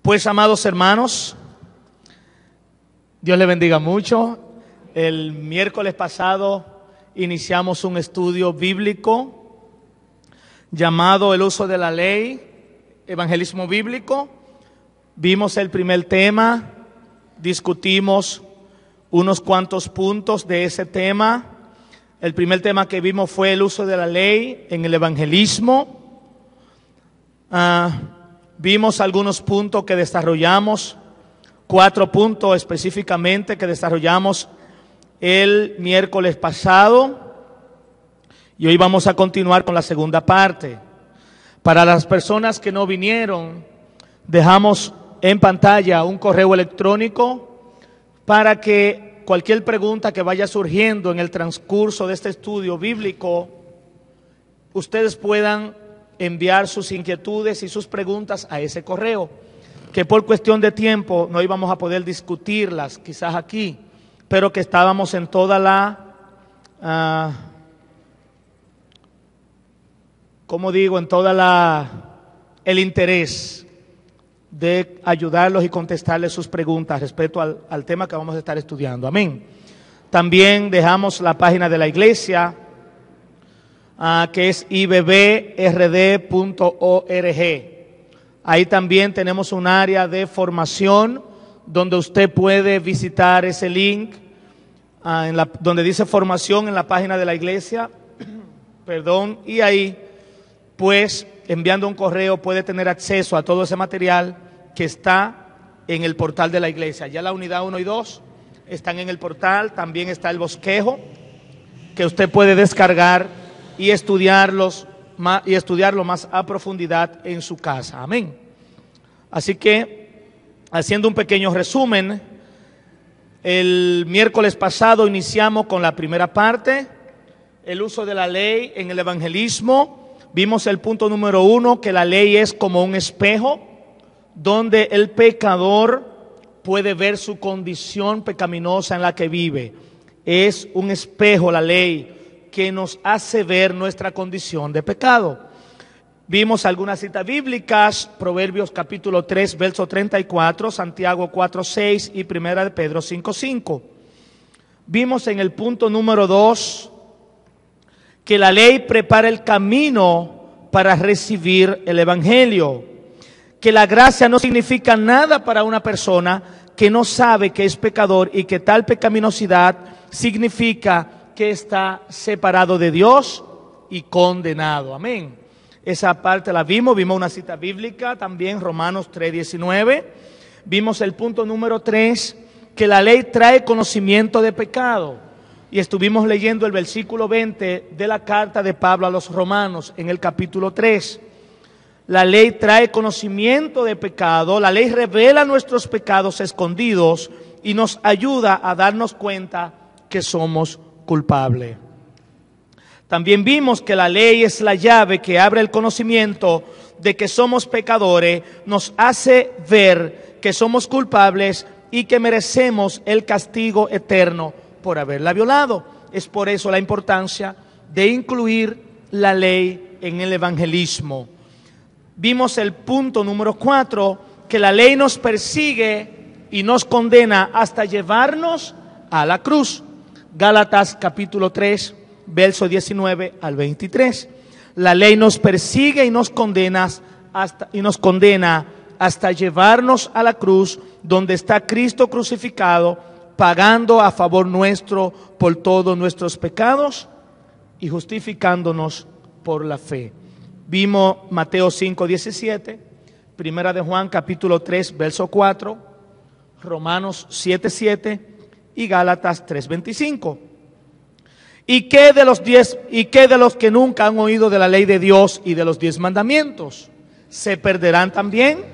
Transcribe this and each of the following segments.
Pues, amados hermanos, Dios les bendiga mucho. El miércoles pasado iniciamos un estudio bíblico llamado el uso de la ley, evangelismo bíblico. Vimos el primer tema, discutimos unos cuantos puntos de ese tema. El primer tema que vimos fue el uso de la ley en el evangelismo. Vimos algunos puntos que desarrollamos, 4 puntos específicamente que desarrollamos el miércoles pasado, y hoy vamos a continuar con la segunda parte. Para las personas que no vinieron, dejamos en pantalla un correo electrónico para que cualquier pregunta que vaya surgiendo en el transcurso de este estudio bíblico, ustedes puedan enviar sus inquietudes y sus preguntas a ese correo, que por cuestión de tiempo no íbamos a poder discutirlas quizás aquí, pero que estábamos en toda el interés de ayudarlos y contestarles sus preguntas respecto al tema que vamos a estar estudiando. Amén. También dejamos la página de la iglesia, que es ibbrd.org. Ahí también tenemos un área de formación donde usted puede visitar ese link, donde dice formación en la página de la iglesia, y ahí, pues, enviando un correo puede tener acceso a todo ese material que está en el portal de la iglesia. Ya la unidad 1 y 2 están en el portal, también está el bosquejo que usted puede descargar y estudiarlo más a profundidad en su casa. Amén. Así que, haciendo un pequeño resumen, el miércoles pasado iniciamos con la primera parte, el uso de la ley en el evangelismo. Vimos el punto número 1, que la ley es como un espejo donde el pecador puede ver su condición pecaminosa en la que vive. Es un espejo la ley que nos hace ver nuestra condición de pecado. Vimos algunas citas bíblicas: Proverbios capítulo 3, verso 34, Santiago 4, 6 y Primera de Pedro 5, 5. Vimos en el punto número 2 que la ley prepara el camino para recibir el evangelio, que la gracia no significa nada para una persona que no sabe que es pecador y que tal pecaminosidad significa que está separado de Dios y condenado. Amén. Esa parte la vimos una cita bíblica también, Romanos 3:19. Vimos el punto número 3, que la ley trae conocimiento de pecado, y estuvimos leyendo el versículo 20 de la carta de Pablo a los Romanos en el capítulo 3. La ley trae conocimiento de pecado, la ley revela nuestros pecados escondidos y nos ayuda a darnos cuenta que somos culpable. También vimos que la ley es la llave que abre el conocimiento de que somos pecadores, nos hace ver que somos culpables y que merecemos el castigo eterno por haberla violado. Es por eso la importancia de incluir la ley en el evangelismo. Vimos el punto número 4, que la ley nos persigue y nos condena hasta llevarnos a la cruz. Gálatas capítulo 3, verso 19 al 23. La ley nos persigue y nos condena hasta llevarnos a la cruz, donde está Cristo crucificado, pagando a favor nuestro por todos nuestros pecados y justificándonos por la fe. Vimos Mateo 5, 17, Primera de Juan capítulo 3, verso 4, Romanos 7, 7 y Gálatas 3:25. ¿Y qué de los que nunca han oído de la ley de Dios y de los 10 mandamientos? ¿Se perderán también?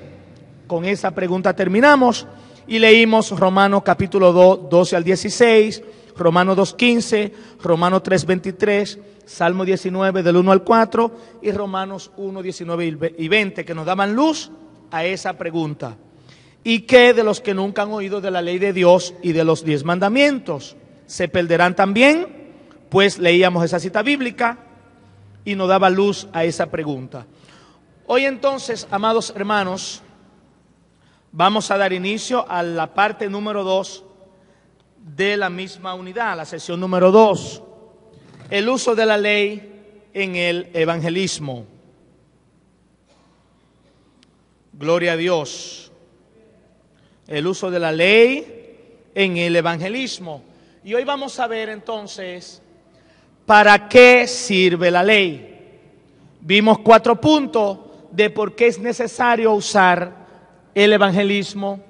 Con esa pregunta terminamos y leímos Romanos capítulo 2, 12 al 16, Romanos 2:15, Romanos 3:23, Salmo 19 del 1 al 4 y Romanos 1, 19 y 20, que nos daban luz a esa pregunta. ¿Y qué de los que nunca han oído de la ley de Dios y de los 10 mandamientos? ¿Se perderán también? Pues leíamos esa cita bíblica y nos daba luz a esa pregunta. Hoy entonces, amados hermanos, Vamos a dar inicio a la parte número 2 de la misma unidad, la sesión número 2. El uso de la ley en el evangelismo. Gloria a Dios. El uso de la ley en el evangelismo. Y hoy vamos a ver entonces, ¿para qué sirve la ley? Vimos 4 puntos de por qué es necesario usar el evangelismo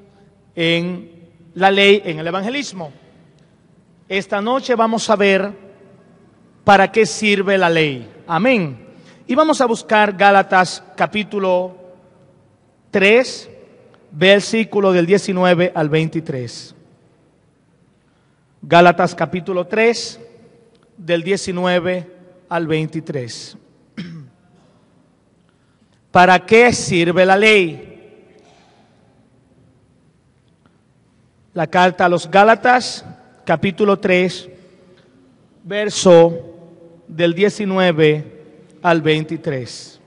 en la ley, en el evangelismo. Esta noche vamos a ver para qué sirve la ley. Amén. Y vamos a buscar Gálatas capítulo 3, versículo del 19 al 23. Gálatas capítulo 3, del 19 al 23. ¿Para qué sirve la ley? La carta a los Gálatas, capítulo 3, verso del 19 al 23.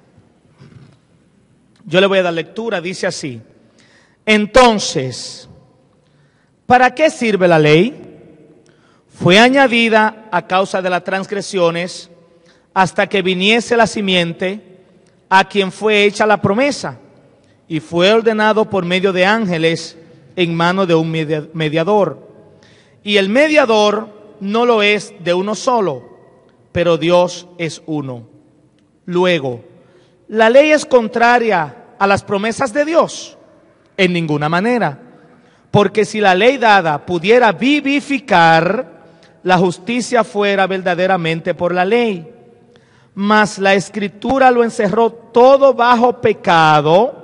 Yo le voy a dar lectura, dice así. Entonces, ¿para qué sirve la ley? Fue añadida a causa de las transgresiones hasta que viniese la simiente a quien fue hecha la promesa, y fue ordenado por medio de ángeles en mano de un mediador. Y el mediador no lo es de uno solo, pero Dios es uno. Luego, ¿la ley es contraria a las promesas de Dios? En ninguna manera. Porque si la ley dada pudiera vivificar, la justicia fuera verdaderamente por la ley. Mas la Escritura lo encerró todo bajo pecado,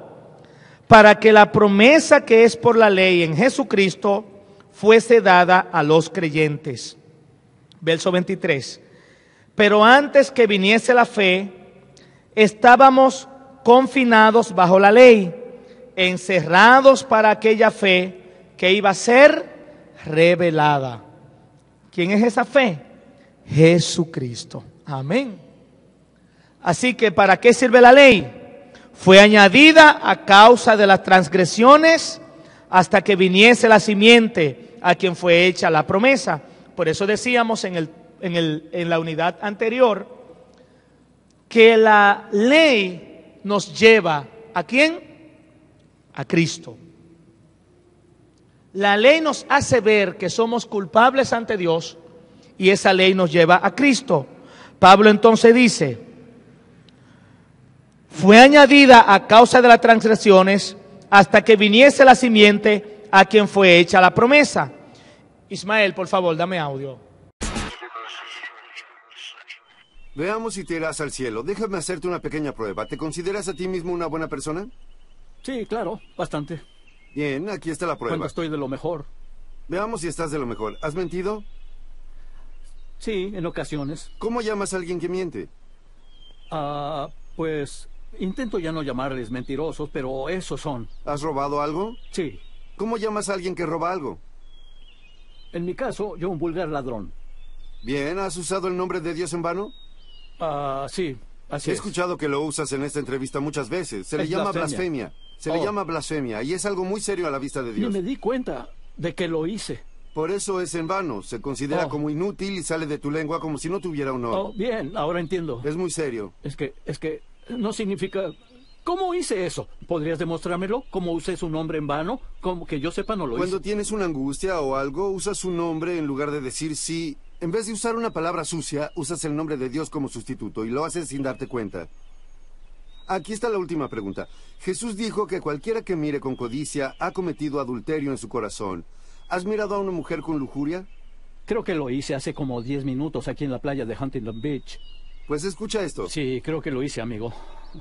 para que la promesa que es por la ley en Jesucristo fuese dada a los creyentes. Verso 23. Pero antes que viniese la fe, estábamos confinados bajo la ley, encerrados para aquella fe que iba a ser revelada. ¿Quién es esa fe? Jesucristo. Amén. Así que, ¿para qué sirve la ley? Fue añadida a causa de las transgresiones hasta que viniese la simiente a quien fue hecha la promesa. Por eso decíamos en la unidad anterior que la ley nos lleva ¿a quién? A Cristo. La ley nos hace ver que somos culpables ante Dios y esa ley nos lleva a Cristo. Pablo entonces dice, fue añadida a causa de las transgresiones hasta que viniese la simiente a quien fue hecha la promesa. Ismael, por favor, dame audio. Veamos si te irás al cielo. Déjame hacerte una pequeña prueba. ¿Te consideras a ti mismo una buena persona? Sí, claro, bastante. Bien, aquí está la prueba. Cuando estoy de lo mejor. Veamos si estás de lo mejor. ¿Has mentido? Sí, en ocasiones. ¿Cómo llamas a alguien que miente? Pues intento ya no llamarles mentirosos, pero esos son. ¿Has robado algo? Sí. ¿Cómo llamas a alguien que roba algo? En mi caso, yo un vulgar ladrón. Bien, ¿has usado el nombre de Dios en vano? Sí, así He es. escuchado que lo usas en esta entrevista muchas veces. Se le llama blasfemia. Se le llama blasfemia y es algo muy serio a la vista de Dios. Ni me di cuenta de que lo hice. Por eso es en vano. Se considera como inútil y sale de tu lengua como si no tuviera honor. Oh, bien, ahora entiendo. Es muy serio. Es que no significa... ¿Cómo hice eso? ¿Podrías demostrármelo? ¿Cómo usé su nombre en vano? Como que yo sepa, no lo hice. Cuando tienes una angustia o algo, usas su nombre en lugar de decir sí. En vez de usar una palabra sucia, usas el nombre de Dios como sustituto y lo haces sin darte cuenta. Aquí está la última pregunta. Jesús dijo que cualquiera que mire con codicia ha cometido adulterio en su corazón. ¿Has mirado a una mujer con lujuria? Creo que lo hice hace como 10 minutos aquí en la playa de Huntington Beach. Pues escucha esto. Sí, creo que lo hice, amigo.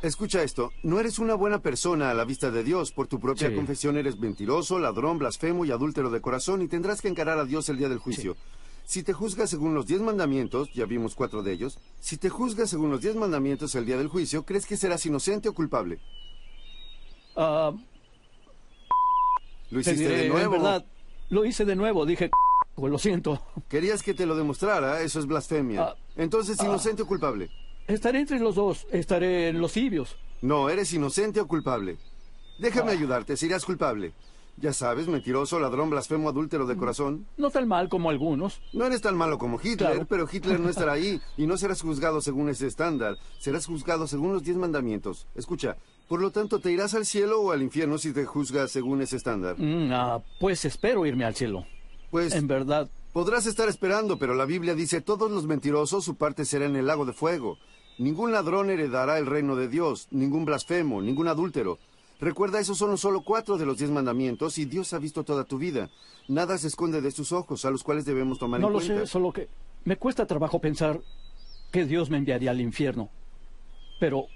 Escucha esto. No eres una buena persona a la vista de Dios. Por tu propia confesión eres mentiroso, ladrón, blasfemo y adúltero de corazón y tendrás que encarar a Dios el día del juicio. Sí. Si te juzgas según los 10 mandamientos, ya vimos 4 de ellos, si te juzgas según los 10 mandamientos el día del juicio, ¿crees que serás inocente o culpable? Lo hiciste de nuevo. En verdad, lo hice de nuevo, dije, pues lo siento. Querías que te lo demostrara, eso es blasfemia. Entonces, ¿inocente o culpable? Estaré entre los dos, estaré en los tibios. No, eres inocente o culpable. Déjame ayudarte, serás culpable. Ya sabes, mentiroso, ladrón, blasfemo, adúltero de corazón. No tan mal como algunos. No eres tan malo como Hitler, Claro. pero Hitler no estará ahí y no serás juzgado según ese estándar. Serás juzgado según los 10 mandamientos. Escucha, por lo tanto, ¿te irás al cielo o al infierno si te juzgas según ese estándar? Pues espero irme al cielo. Pues En verdad, podrás estar esperando, pero la Biblia dice, todos los mentirosos su parte será en el lago de fuego. Ningún ladrón heredará el reino de Dios, ningún blasfemo, ningún adúltero. Recuerda, esos son solo 4 de los 10 mandamientos y Dios ha visto toda tu vida. Nada se esconde de sus ojos, a los cuales debemos tomar no en lo cuenta. sé, solo que me cuesta trabajo pensar que Dios me enviaría al infierno. Pero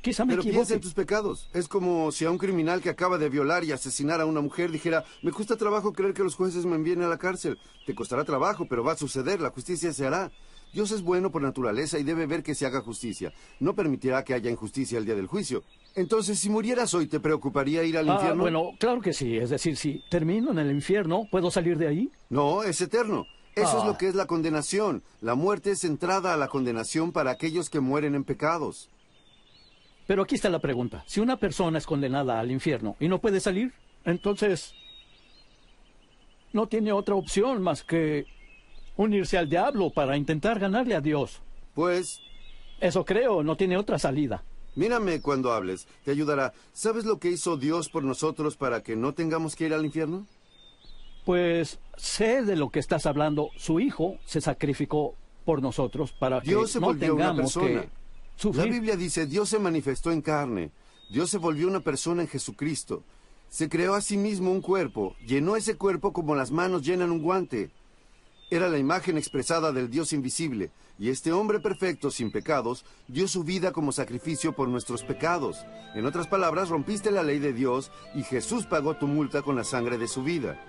quizá me Pero piensa equivoque. en tus pecados. Es como si a un criminal que acaba de violar y asesinar a una mujer dijera, me cuesta trabajo creer que los jueces me envíen a la cárcel. Te costará trabajo, pero va a suceder, la justicia se hará. Dios es bueno por naturaleza y debe ver que se haga justicia. No permitirá que haya injusticia el día del juicio. Entonces, si murieras hoy, ¿te preocuparía ir al infierno? Bueno, claro que sí. Es decir, si termino en el infierno, ¿puedo salir de ahí? No, es eterno. Eso es Ah. lo que es la condenación. La muerte es entrada a la condenación para aquellos que mueren en pecados. Pero aquí está la pregunta. Si una persona es condenada al infierno y no puede salir, entonces no tiene otra opción más que unirse al diablo para intentar ganarle a Dios. Pues, Eso creo, no tiene otra salida. mírame cuando hables. Te ayudará. ¿Sabes lo que hizo Dios por nosotros para que no tengamos que ir al infierno? Pues sé de lo que estás hablando. Su hijo se sacrificó por nosotros para que Dios se no volvió una tengamos persona. que La sufrir. Biblia dice, Dios se manifestó en carne. Dios se volvió una persona en Jesucristo. Se creó a sí mismo un cuerpo. Llenó ese cuerpo como las manos llenan un guante. Era la imagen expresada del Dios invisible. Y este hombre perfecto, sin pecados, dio su vida como sacrificio por nuestros pecados. En otras palabras, rompiste la ley de Dios y Jesús pagó tu multa con la sangre de su vida.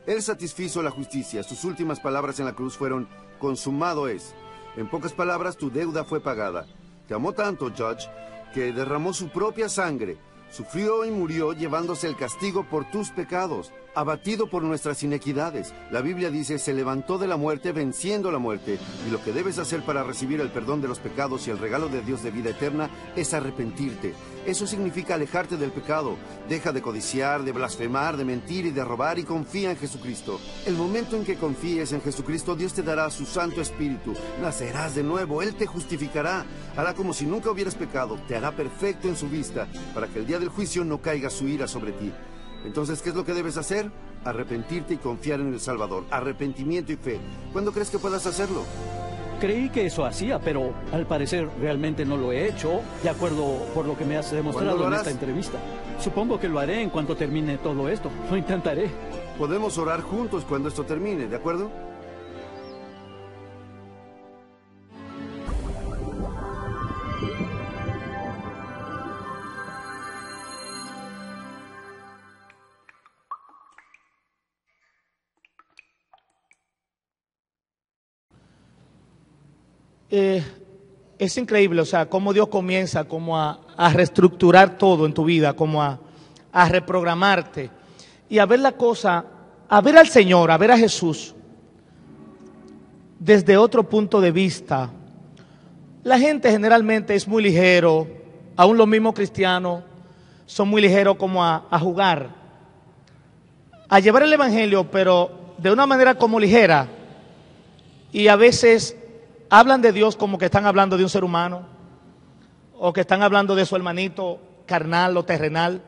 Él satisfizo la justicia. Sus últimas palabras en la cruz fueron, consumado es. En pocas palabras, tu deuda fue pagada. Te amó tanto, Judge, que derramó su propia sangre. Sufrió y murió llevándose el castigo por tus pecados, abatido por nuestras inequidades. La Biblia dice, se levantó de la muerte venciendo la muerte. Y lo que debes hacer para recibir el perdón de los pecados y el regalo de Dios de vida eterna es arrepentirte. Eso significa alejarte del pecado. Deja de codiciar, de blasfemar, de mentir y de robar y confía en Jesucristo. El momento en que confíes en Jesucristo, Dios te dará su Santo Espíritu. Nacerás de nuevo, Él te justificará. Hará como si nunca hubieras pecado. Te hará perfecto en su vista, para que el día del juicio no caiga su ira sobre ti. Entonces, ¿qué es lo que debes hacer? Arrepentirte y confiar en el Salvador. Arrepentimiento y fe. ¿Cuándo crees que puedas hacerlo? Creí que eso hacía, pero al parecer realmente no lo he hecho, de acuerdo por lo que me has ¿Cuándo demostrado lo en harás? esta entrevista. Supongo que lo haré en cuanto termine todo esto. Lo intentaré. Podemos orar juntos cuando esto termine, ¿de acuerdo? Es increíble, o sea, cómo Dios comienza como a reestructurar todo en tu vida, como a reprogramarte y a ver la cosa, a ver al Señor, a ver a Jesús desde otro punto de vista. La gente generalmente es muy ligero, aún los mismos cristianos son muy ligeros como a jugar, a llevar el evangelio, pero de una manera como ligera, y a veces hablan de Dios como que están hablando de un ser humano, o que están hablando de su hermanito carnal o terrenal.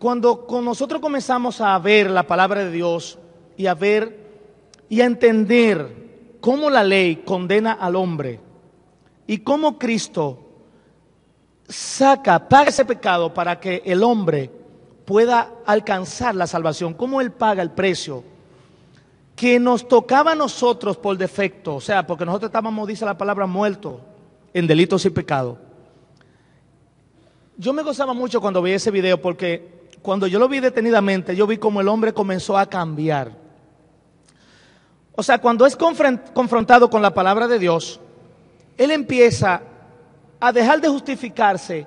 Cuando nosotros comenzamos a ver la palabra de Dios y a ver y a entender cómo la ley condena al hombre y cómo Cristo paga ese pecado para que el hombre pueda alcanzar la salvación, cómo Él paga el precio que nos tocaba a nosotros por defecto, o sea, porque nosotros estábamos, dice la palabra, muertos en delitos y pecados. Yo me gozaba mucho cuando vi ese video, porque cuando yo lo vi detenidamente, yo vi cómo el hombre comenzó a cambiar. O sea, cuando es confrontado con la palabra de Dios, él empieza a dejar de justificarse,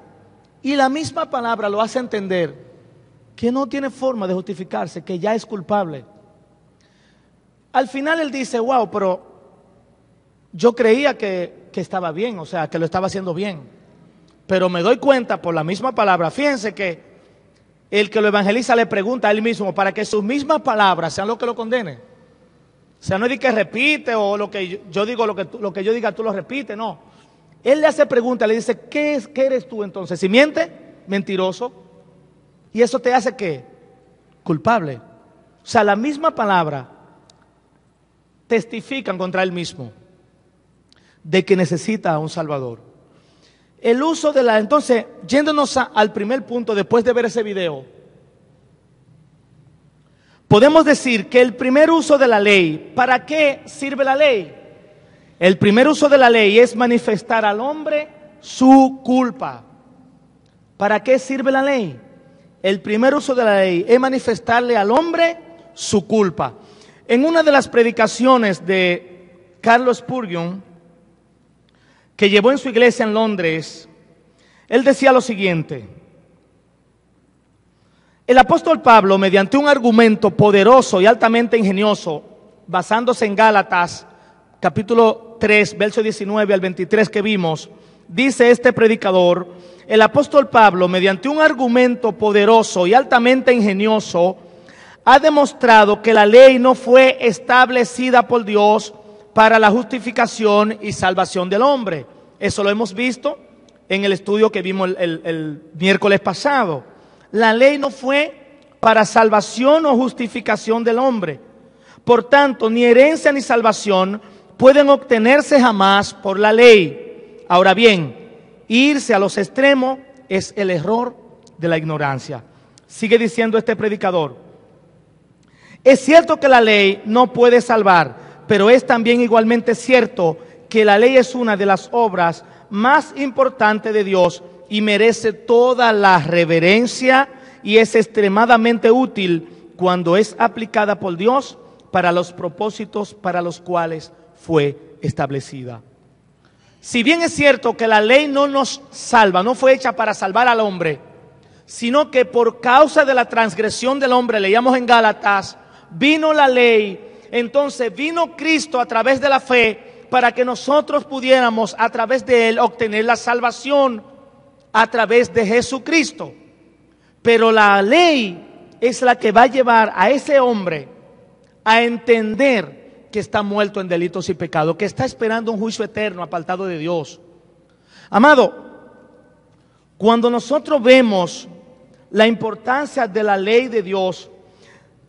y la misma palabra lo hace entender que no tiene forma de justificarse, que ya es culpable. Al final él dice, wow, pero yo creía que estaba bien, o sea, que lo estaba haciendo bien. Pero me doy cuenta por la misma palabra, fíjense que el que lo evangeliza le pregunta a él mismo para que sus mismas palabras sean lo que lo condene. O sea, no es de que repite o lo que yo digo, lo que yo diga tú lo repites, no. Él le hace pregunta, le dice, ¿qué eres tú entonces? Si miente, mentiroso. ¿Y eso te hace qué? Culpable. O sea, la misma palabra testifican contra él mismo de que necesita a un Salvador. El uso de la... Entonces, yéndonos al primer punto después de ver ese video, podemos decir que el primer uso de la ley, ¿para qué sirve la ley? El primer uso de la ley es manifestar al hombre su culpa. ¿Para qué sirve la ley? El primer uso de la ley es manifestarle al hombre su culpa. En una de las predicaciones de Carlos Spurgeon, que llevó en su iglesia en Londres, él decía lo siguiente: el apóstol Pablo, mediante un argumento poderoso y altamente ingenioso, basándose en Gálatas, capítulo 3, verso 19 al 23 que vimos, dice este predicador, el apóstol Pablo, mediante un argumento poderoso y altamente ingenioso, ha demostrado que la ley no fue establecida por Dios para la justificación y salvación del hombre. Eso lo hemos visto en el estudio que vimos el miércoles pasado. La ley no fue para salvación o justificación del hombre. Por tanto, ni herencia ni salvación pueden obtenerse jamás por la ley. Ahora bien, irse a los extremos es el error de la ignorancia. Sigue diciendo este predicador: es cierto que la ley no puede salvar, pero es también igualmente cierto que la ley es una de las obras más importantes de Dios y merece toda la reverencia y es extremadamente útil cuando es aplicada por Dios para los propósitos para los cuales fue establecida. Si bien es cierto que la ley no nos salva, no fue hecha para salvar al hombre, sino que por causa de la transgresión del hombre, leíamos en Gálatas, vino la ley, entonces vino Cristo a través de la fe para que nosotros pudiéramos a través de Él obtener la salvación a través de Jesucristo. Pero la ley es la que va a llevar a ese hombre a entender que está muerto en delitos y pecados, que está esperando un juicio eterno apartado de Dios. Amado, cuando nosotros vemos la importancia de la ley de Dios,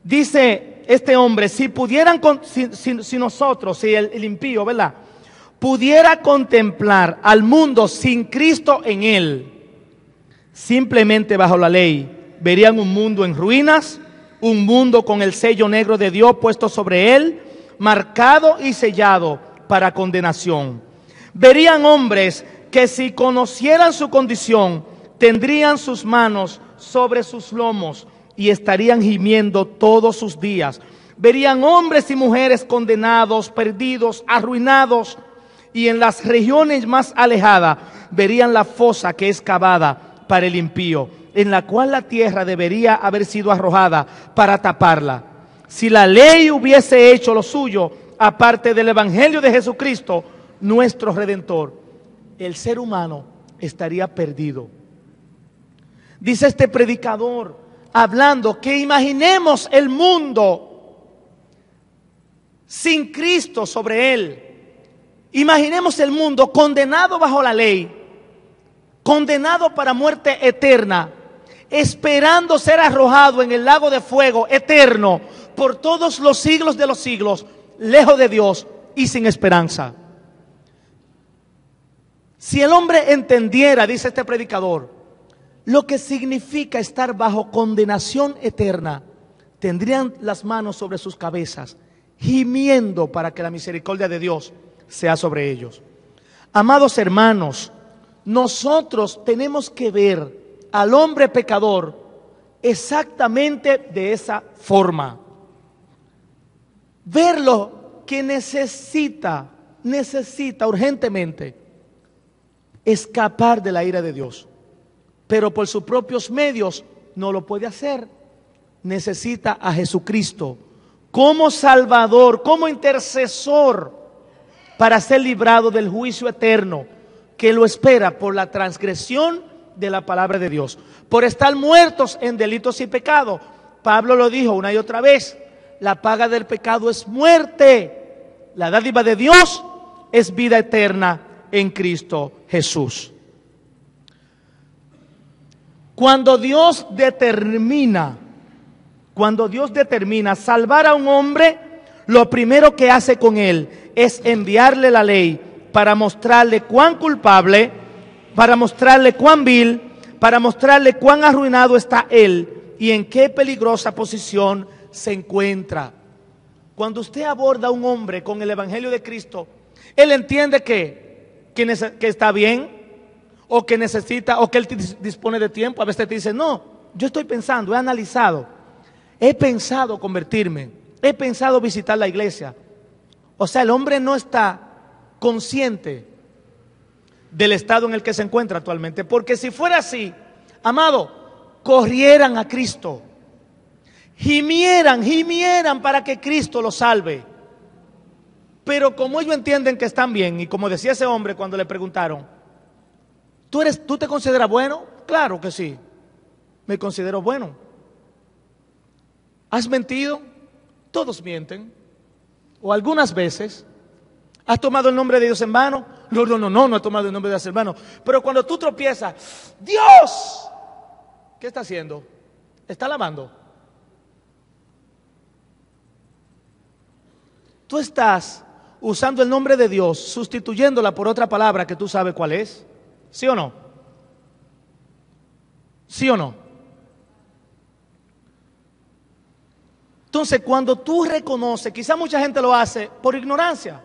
dice este hombre, si pudieran, si nosotros, si el impío, ¿verdad?, pudiera contemplar al mundo sin Cristo en él, simplemente bajo la ley, verían un mundo en ruinas, un mundo con el sello negro de Dios puesto sobre él, marcado y sellado para condenación. Verían hombres que si conocieran su condición, tendrían sus manos sobre sus lomos y estarían gimiendo todos sus días. Verían hombres y mujeres condenados, perdidos, arruinados, y en las regiones más alejadas verían la fosa que es cavada para el impío, en la cual la tierra debería haber sido arrojada para taparla. Si la ley hubiese hecho lo suyo, aparte del evangelio de Jesucristo, nuestro Redentor, el ser humano estaría perdido. Dice este predicador, hablando que imaginemos el mundo sin Cristo sobre él. Imaginemos el mundo condenado bajo la ley, condenado para muerte eterna, esperando ser arrojado en el lago de fuego eterno por todos los siglos de los siglos, lejos de Dios y sin esperanza. Si el hombre entendiera, dice este predicador, lo que significa estar bajo condenación eterna, tendrían las manos sobre sus cabezas, gimiendo para que la misericordia de Dios sea sobre ellos. Amados hermanos, nosotros tenemos que ver al hombre pecador exactamente de esa forma. Verlo que necesita urgentemente escapar de la ira de Dios, pero por sus propios medios no lo puede hacer. Necesita a Jesucristo como Salvador, como intercesor, para ser librado del juicio eterno que lo espera por la transgresión de la palabra de Dios, por estar muertos en delitos y pecados. Pablo lo dijo una y otra vez, la paga del pecado es muerte, la dádiva de Dios es vida eterna en Cristo Jesús. Cuando Dios determina salvar a un hombre, lo primero que hace con él es enviarle la ley para mostrarle cuán culpable, para mostrarle cuán vil, para mostrarle cuán arruinado está él y en qué peligrosa posición se encuentra. Cuando usted aborda a un hombre con el Evangelio de Cristo, él entiende que está bien, o que necesita, o que él dispone de tiempo. A veces te dice, no, yo estoy pensando, he analizado, he pensado convertirme, he pensado visitar la iglesia. O sea, el hombre no está consciente del estado en el que se encuentra actualmente, porque si fuera así, amado, corrieran a Cristo, gimieran para que Cristo los salve. Pero como ellos entienden que están bien, y como decía ese hombre cuando le preguntaron, ¿tú te consideras bueno? Claro que sí, me considero bueno. ¿Has mentido? Todos mienten, o algunas veces. ¿Has tomado el nombre de Dios en vano? No he tomado el nombre de Dios en vano. Pero cuando tú tropiezas, ¡Dios! ¿Qué está haciendo? Está lavando. Tú estás usando el nombre de Dios, sustituyéndola por otra palabra que tú sabes cuál es. ¿Sí o no? ¿Sí o no? Entonces, cuando tú reconoces, quizá mucha gente lo hace por ignorancia.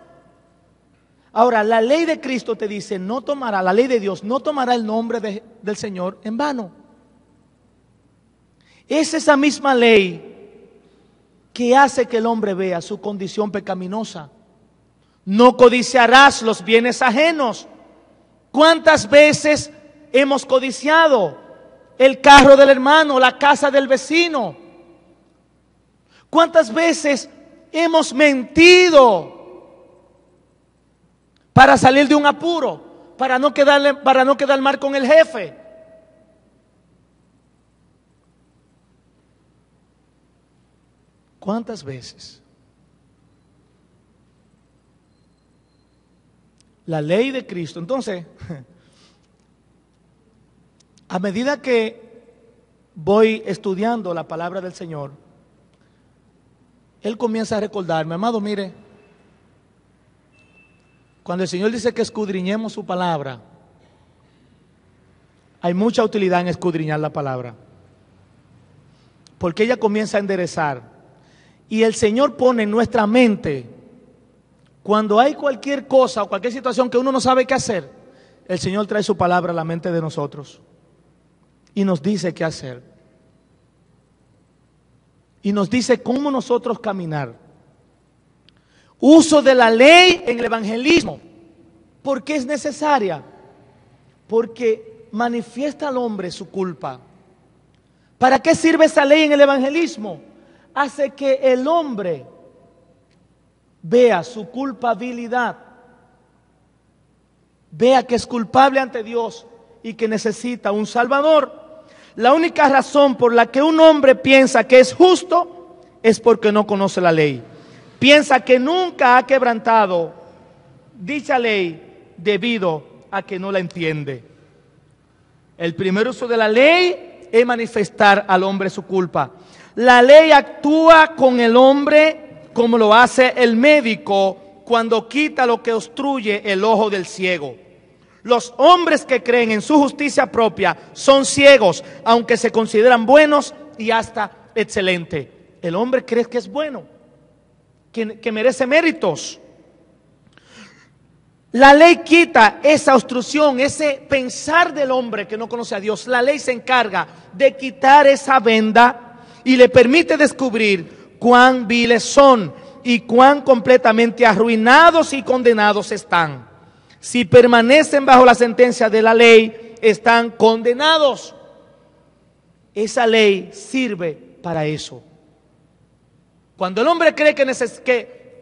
Ahora, la ley de Cristo te dice, no tomará, la ley de Dios, no tomará el nombre del Señor en vano. Es esa misma ley que hace que el hombre vea su condición pecaminosa. No codiciarás los bienes ajenos. ¿Cuántas veces hemos codiciado el carro del hermano, la casa del vecino? ¿Cuántas veces hemos mentido para salir de un apuro, para no quedar mal con el jefe? ¿Cuántas veces? La ley de Cristo. Entonces, a medida que voy estudiando la palabra del Señor, Él comienza a recordarme, amado, mire, cuando el Señor dice que escudriñemos su palabra, hay mucha utilidad en escudriñar la palabra, porque ella comienza a enderezar, y el Señor pone en nuestra mente, cuando hay cualquier cosa o cualquier situación que uno no sabe qué hacer, el Señor trae su palabra a la mente de nosotros y nos dice qué hacer. Y nos dice cómo nosotros caminar. Uso de la ley en el evangelismo. ¿Por qué es necesaria? Porque manifiesta al hombre su culpa. ¿Para qué sirve esa ley en el evangelismo? Hace que el hombre vea su culpabilidad, vea que es culpable ante Dios y que necesita un Salvador. La única razón por la que un hombre piensa que es justo es porque no conoce la ley. Piensa que nunca ha quebrantado dicha ley debido a que no la entiende. El primer uso de la ley es manifestar al hombre su culpa. La ley actúa con el hombre como lo hace el médico cuando quita lo que obstruye el ojo del ciego. Los hombres que creen en su justicia propia son ciegos, aunque se consideran buenos y hasta excelentes. El hombre cree que es bueno, que merece méritos. La ley quita esa obstrucción, ese pensar del hombre que no conoce a Dios. La ley se encarga de quitar esa venda y le permite descubrir cuán viles son y cuán completamente arruinados y condenados están. Si permanecen bajo la sentencia de la ley, están condenados. Esa ley sirve para eso. Cuando el hombre cree que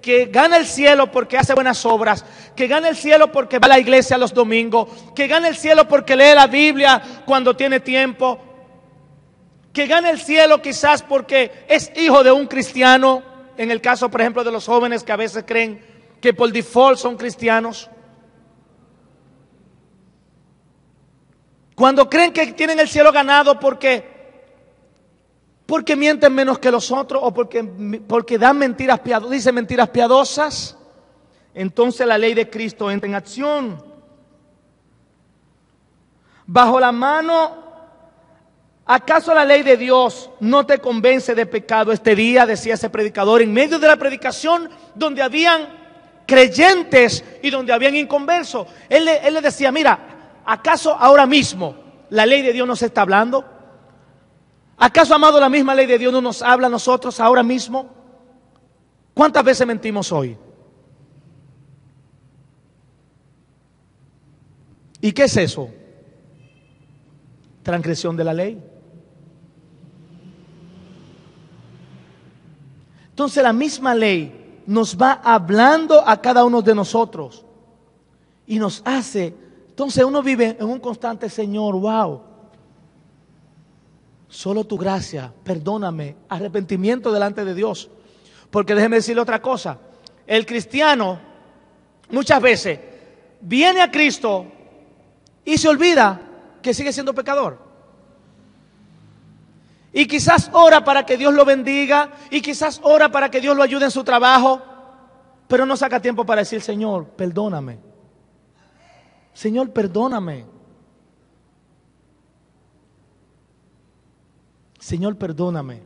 que gana el cielo porque hace buenas obras, que gana el cielo porque va a la iglesia los domingos, que gana el cielo porque lee la Biblia cuando tiene tiempo, que gana el cielo quizás porque es hijo de un cristiano, en el caso por ejemplo de los jóvenes que a veces creen que por default son cristianos. Cuando creen que tienen el cielo ganado porque mienten menos que los otros o porque dan mentiras piadosas, dicen mentiras piadosas, entonces la ley de Cristo entra en acción. Bajo la mano, ¿acaso la ley de Dios no te convence de pecado este día? Decía ese predicador en medio de la predicación donde habían creyentes y donde habían inconversos. Él le decía, mira, ¿acaso ahora mismo la ley de Dios nos está hablando? ¿Acaso, amado, la misma ley de Dios no nos habla a nosotros ahora mismo? ¿Cuántas veces mentimos hoy? ¿Y qué es eso? Transgresión de la ley. Entonces la misma ley nos va hablando a cada uno de nosotros y nos hace, entonces uno vive en un constante Señor, wow, solo tu gracia, perdóname, arrepentimiento delante de Dios. Porque déjeme decirle otra cosa, el cristiano muchas veces viene a Cristo y se olvida que sigue siendo pecador. Y quizás ora para que Dios lo bendiga, y quizás ora para que Dios lo ayude en su trabajo, pero no saca tiempo para decir, Señor, perdóname. Señor, perdóname. Señor, perdóname.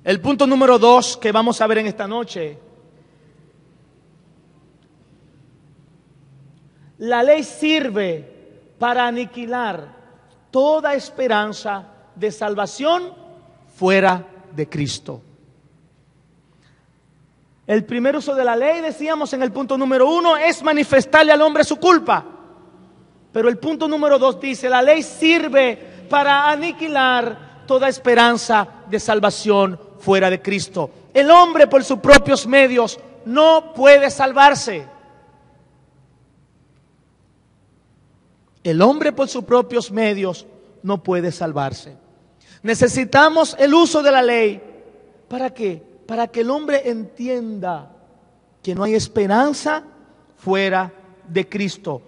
El punto número 2 que vamos a ver en esta noche. La ley sirve para aniquilar toda esperanza de salvación fuera de Cristo. El primer uso de la ley, decíamos en el punto número 1, es manifestarle al hombre su culpa. Pero el punto número 2 dice, la ley sirve para aniquilar toda esperanza de salvación fuera de Cristo. El hombre por sus propios medios no puede salvarse. El hombre por sus propios medios no puede salvarse. Necesitamos el uso de la ley. ¿Para qué? Para que el hombre entienda que no hay esperanza fuera de Cristo.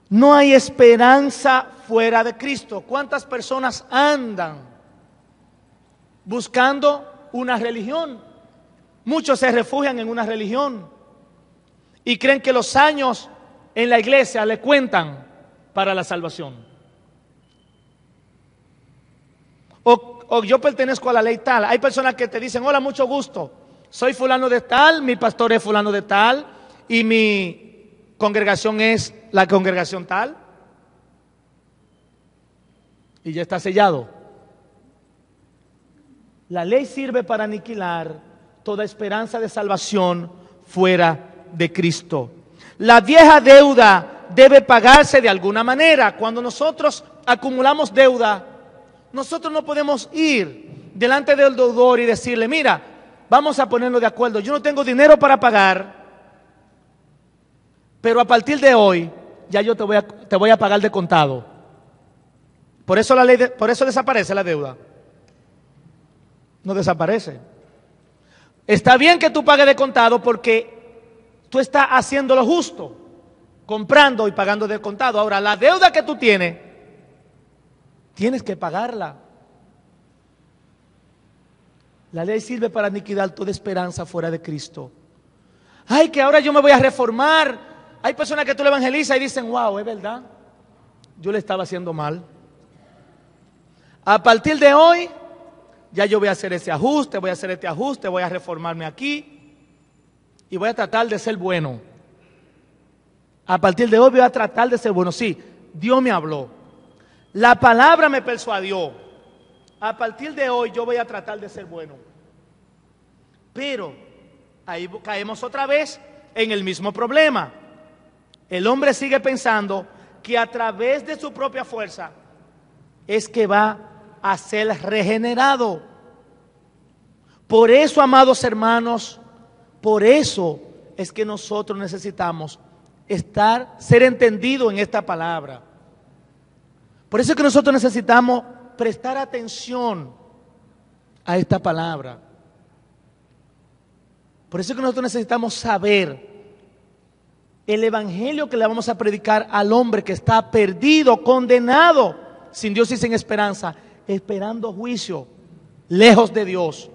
No hay esperanza fuera de Cristo. ¿Cuántas personas andan buscando una religión? Muchos se refugian en una religión y creen que los años en la iglesia le cuentan para la salvación. O yo pertenezco a la ley tal. Hay personas que te dicen, hola, mucho gusto, soy fulano de tal, mi pastor es fulano de tal y mi congregación es la congregación tal. Y ya está sellado. La ley sirve para aniquilar toda esperanza de salvación fuera de Cristo. La vieja deuda debe pagarse de alguna manera. Cuando nosotros acumulamos deuda, nosotros no podemos ir delante del deudor y decirle, mira, vamos a ponernos de acuerdo, yo no tengo dinero para pagar, pero a partir de hoy ya yo te voy a pagar de contado. Por eso por eso desaparece la deuda. No desaparece. Está bien que tú pagues de contado porque tú estás haciendo lo justo, comprando y pagando de contado. Ahora, la deuda que tú tienes que pagarla. La ley sirve para aniquilar toda esperanza fuera de Cristo. Ay, que ahora yo me voy a reformar. Hay personas que tú le evangelizas y dicen, wow, es verdad, yo le estaba haciendo mal. A partir de hoy, ya yo voy a hacer ese ajuste, voy a hacer este ajuste, voy a reformarme aquí y voy a tratar de ser bueno. A partir de hoy voy a tratar de ser bueno. Sí, Dios me habló. La palabra me persuadió. A partir de hoy yo voy a tratar de ser bueno. Pero ahí caemos otra vez en el mismo problema. El hombre sigue pensando que a través de su propia fuerza es que va a ser regenerado. Por eso, amados hermanos, por eso es que nosotros necesitamos ser entendidos en esta palabra. Por eso es que nosotros necesitamos prestar atención a esta palabra. Por eso es que nosotros necesitamos saber el evangelio que le vamos a predicar al hombre que está perdido, condenado, sin Dios y sin esperanza, esperando juicio, lejos de Dios.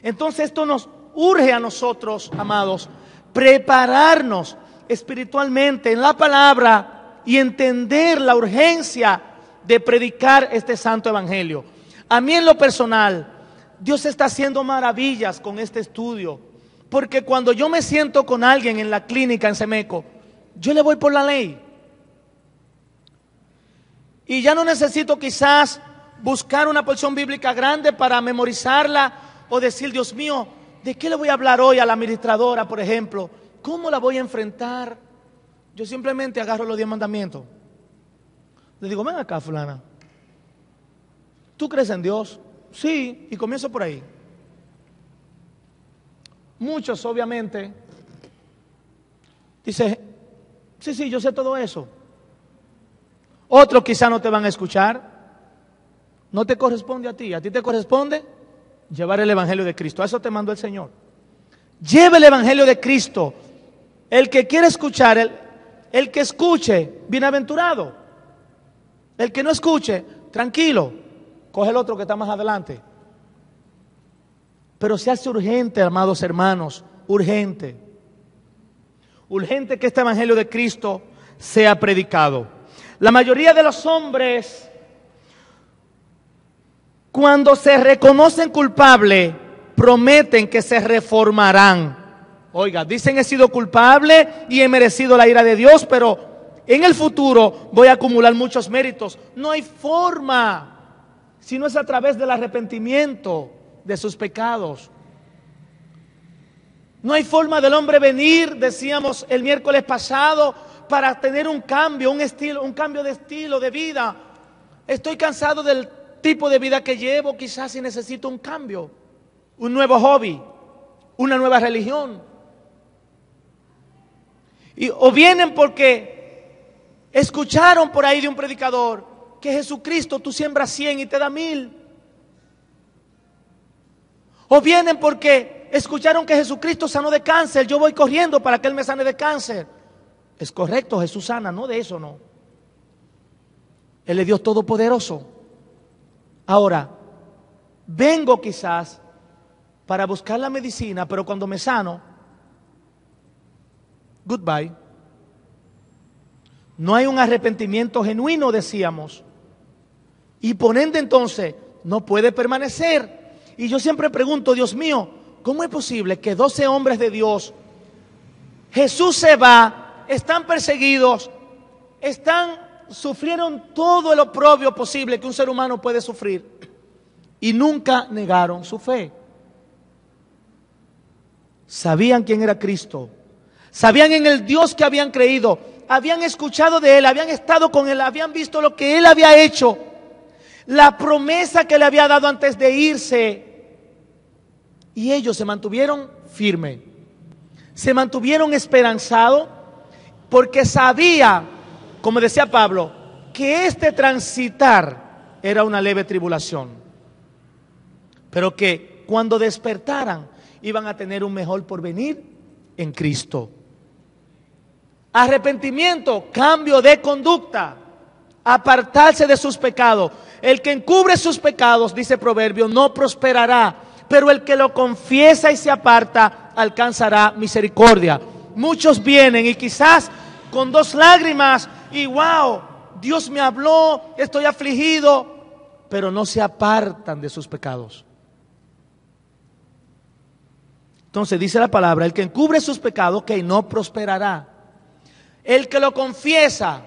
Entonces esto nos urge a nosotros, amados, prepararnos espiritualmente en la palabra y entender la urgencia de predicar este santo evangelio. A mí en lo personal, Dios está haciendo maravillas con este estudio, porque cuando yo me siento con alguien en la clínica en Semeco, yo le voy por la ley. Y ya no necesito quizás buscar una porción bíblica grande para memorizarla o decir, Dios mío, ¿de qué le voy a hablar hoy a la administradora, por ejemplo? ¿Cómo la voy a enfrentar? Yo simplemente agarro los 10 mandamientos. Le digo, ven acá, fulana. ¿Tú crees en Dios? Sí, y comienzo por ahí. Muchos, obviamente, dicen, sí, yo sé todo eso. Otros quizá no te van a escuchar. No te corresponde a ti te corresponde llevar el evangelio de Cristo. A eso te mandó el Señor. Lleve el evangelio de Cristo. El que quiere escuchar, el que escuche, bienaventurado. El que no escuche, tranquilo, coge el otro que está más adelante. Pero se hace urgente, amados hermanos, urgente. Urgente que este evangelio de Cristo sea predicado. La mayoría de los hombres, cuando se reconocen culpables, prometen que se reformarán. Oiga, dicen he sido culpable y he merecido la ira de Dios, pero en el futuro voy a acumular muchos méritos. No hay forma, si no es a través del arrepentimiento de sus pecados. No hay forma del hombre venir, decíamos el miércoles pasado, para tener un cambio, un cambio de estilo de vida. Estoy cansado del tipo de vida que llevo, quizás si necesito un cambio, un nuevo hobby, una nueva religión. O vienen porque escucharon por ahí de un predicador que Jesucristo, tú siembras 100 y te da 1000. O vienen porque escucharon que Jesucristo sanó de cáncer, yo voy corriendo para que Él me sane de cáncer. Es correcto, Jesús sana, no de eso no. Él es Dios todopoderoso. Ahora, vengo quizás para buscar la medicina, pero cuando me sano, goodbye. No hay un arrepentimiento genuino, decíamos. Y por ende entonces no puede permanecer. Y yo siempre pregunto, Dios mío, ¿cómo es posible que 12 hombres de Dios, Jesús se va, están perseguidos, sufrieron todo el oprobio posible que un ser humano puede sufrir y nunca negaron su fe? Sabían quién era Cristo, sabían en el Dios que habían creído, habían escuchado de Él, habían estado con Él, habían visto lo que Él había hecho, la promesa que le había dado antes de irse. Y ellos se mantuvieron firmes, se mantuvieron esperanzados, porque sabía, como decía Pablo, que este transitar era una leve tribulación, pero que cuando despertaran iban a tener un mejor porvenir en Cristo. Arrepentimiento, cambio de conducta, apartarse de sus pecados. El que encubre sus pecados, dice Proverbio, no prosperará, pero el que lo confiesa y se aparta alcanzará misericordia. Muchos vienen y quizás con 2 lágrimas y wow, Dios me habló, estoy afligido, pero no se apartan de sus pecados. Entonces dice la palabra, el que encubre sus pecados, que no prosperará. El que lo confiesa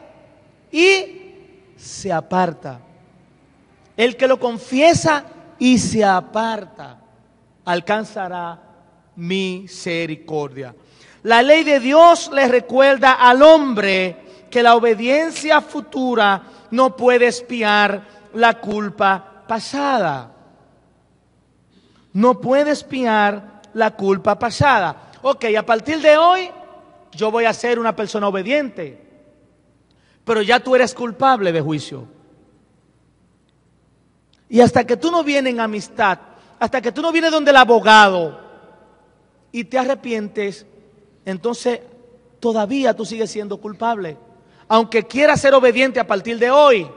y se aparta. El que lo confiesa y se aparta alcanzará misericordia. La ley de Dios le recuerda al hombre que la obediencia futura no puede expiar la culpa pasada. No puede expiar la culpa pasada. Ok, a partir de hoy yo voy a ser una persona obediente, pero ya tú eres culpable de juicio. Y hasta que tú no vienes en amistad, hasta que tú no vienes donde el abogado y te arrepientes, entonces todavía tú sigues siendo culpable. Aunque quieras ser obediente a partir de hoy,